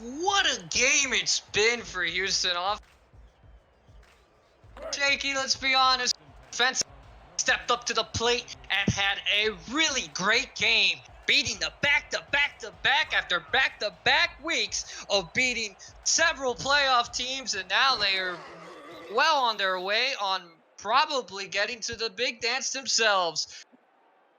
What a game it's been for Houston off. Jakey, let's be honest. Defense stepped up to the plate and had a really great game, beating the back-to-back after back-to-back weeks of beating several playoff teams, and now they are well on their way on probably getting to the big dance themselves.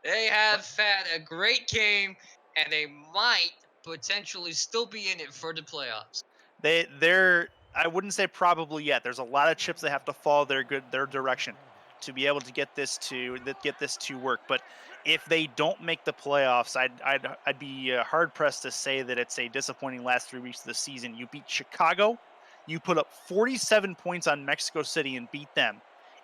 They have had a great game, and they might potentially still be in it for the playoffs. They're I wouldn't say probably yet. There's a lot of chips that have to fall their direction to be able to get this to work. But if they don't make the playoffs, I'd be hard pressed to say that it's a disappointing last 3 weeks of the season. You beat Chicago, you put up 47 points on Mexico City and beat them,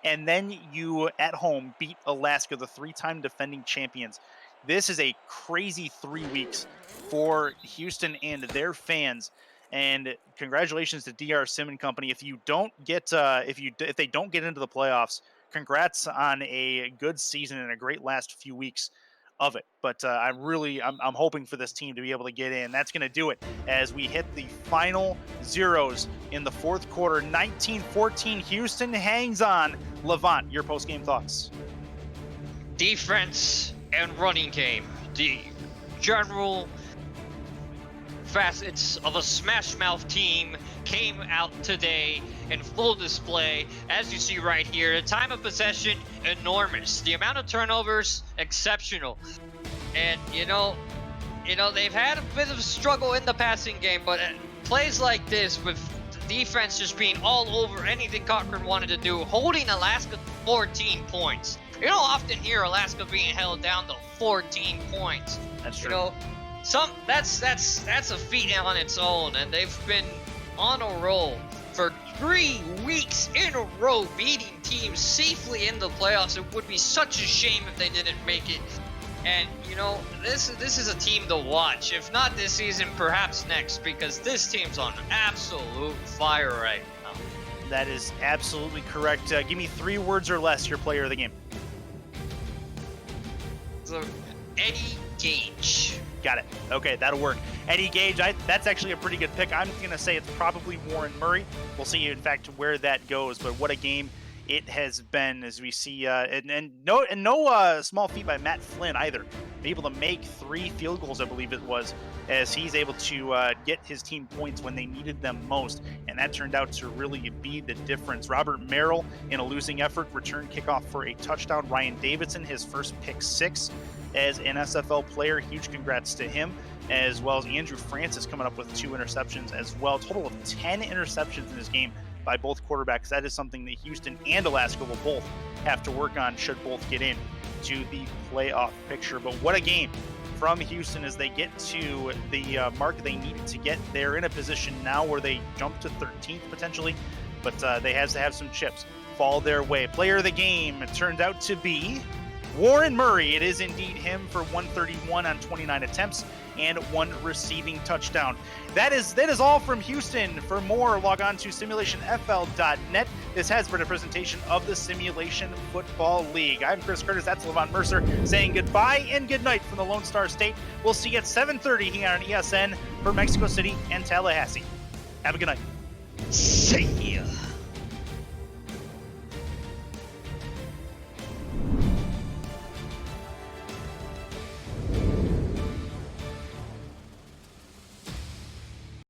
and then you at home beat Alaska, the 3-time defending champions. This is a crazy 3 weeks for Houston and their fans. And congratulations to DR Sim and company. If you don't get, if they don't get into the playoffs, congrats on a good season and a great last few weeks of it. But I'm hoping for this team to be able to get in. That's going to do it as we hit the final zeros in the 4th quarter. 19-14, Houston hangs on. Levant, your post-game thoughts. Defense and running game. The general facets of a smash mouth team came out today in full display. As you see right here, the time of possession enormous, the amount of turnovers exceptional, and you know they've had a bit of a struggle in the passing game, but plays like this with the defense just being all over anything Cochran wanted to do, holding Alaska to 14 points. You don't often hear Alaska being held down to 14 points. That's true. You know, that's a feat on its own, and they've been on a roll for 3 weeks in a row, beating teams safely in the playoffs. It would be such a shame if they didn't make it. And you know, this is a team to watch. If not this season, perhaps next, because this team's on absolute fire right now. That is absolutely correct. Give me 3 words or less. Your player of the game. So, Eddie Gage. Got it. Okay, that'll work. Eddie Gage, that's actually a pretty good pick. I'm going to say it's probably Warren Murray. We'll see, in fact, where that goes. But what a game it has been, as we see. And no small feat by Matt Flynn either. Able to make 3 field goals, I believe it was, as he's able to get his team points when they needed them most. And that turned out to really be the difference. Robert Merrill, in a losing effort, returned kickoff for a touchdown. Ryan Davidson, his first pick 6 as an SFL player. Huge congrats to him, as well as Andrew Francis coming up with 2 interceptions as well. Total of 10 interceptions in this game by both quarterbacks. That is something that Houston and Alaska will both have to work on should both get in. into the playoff picture. But what a game from Houston as they get to the mark they needed to get. They're in a position now where they jump to 13th potentially, but they have to have some chips fall their way. Player of the game, it turned out to be Warren Murray. It is indeed him for 131 on 29 attempts and 1 receiving touchdown. That is all from Houston. For more, log on to simulationfl.net. This has been a presentation of the Simulation Football League. I'm Chris Curtis, that's Levon Mercer, saying goodbye and good night from the Lone Star State. We'll see you at 7:30 here on ESN for Mexico City and Tallahassee. Have a good night. See ya.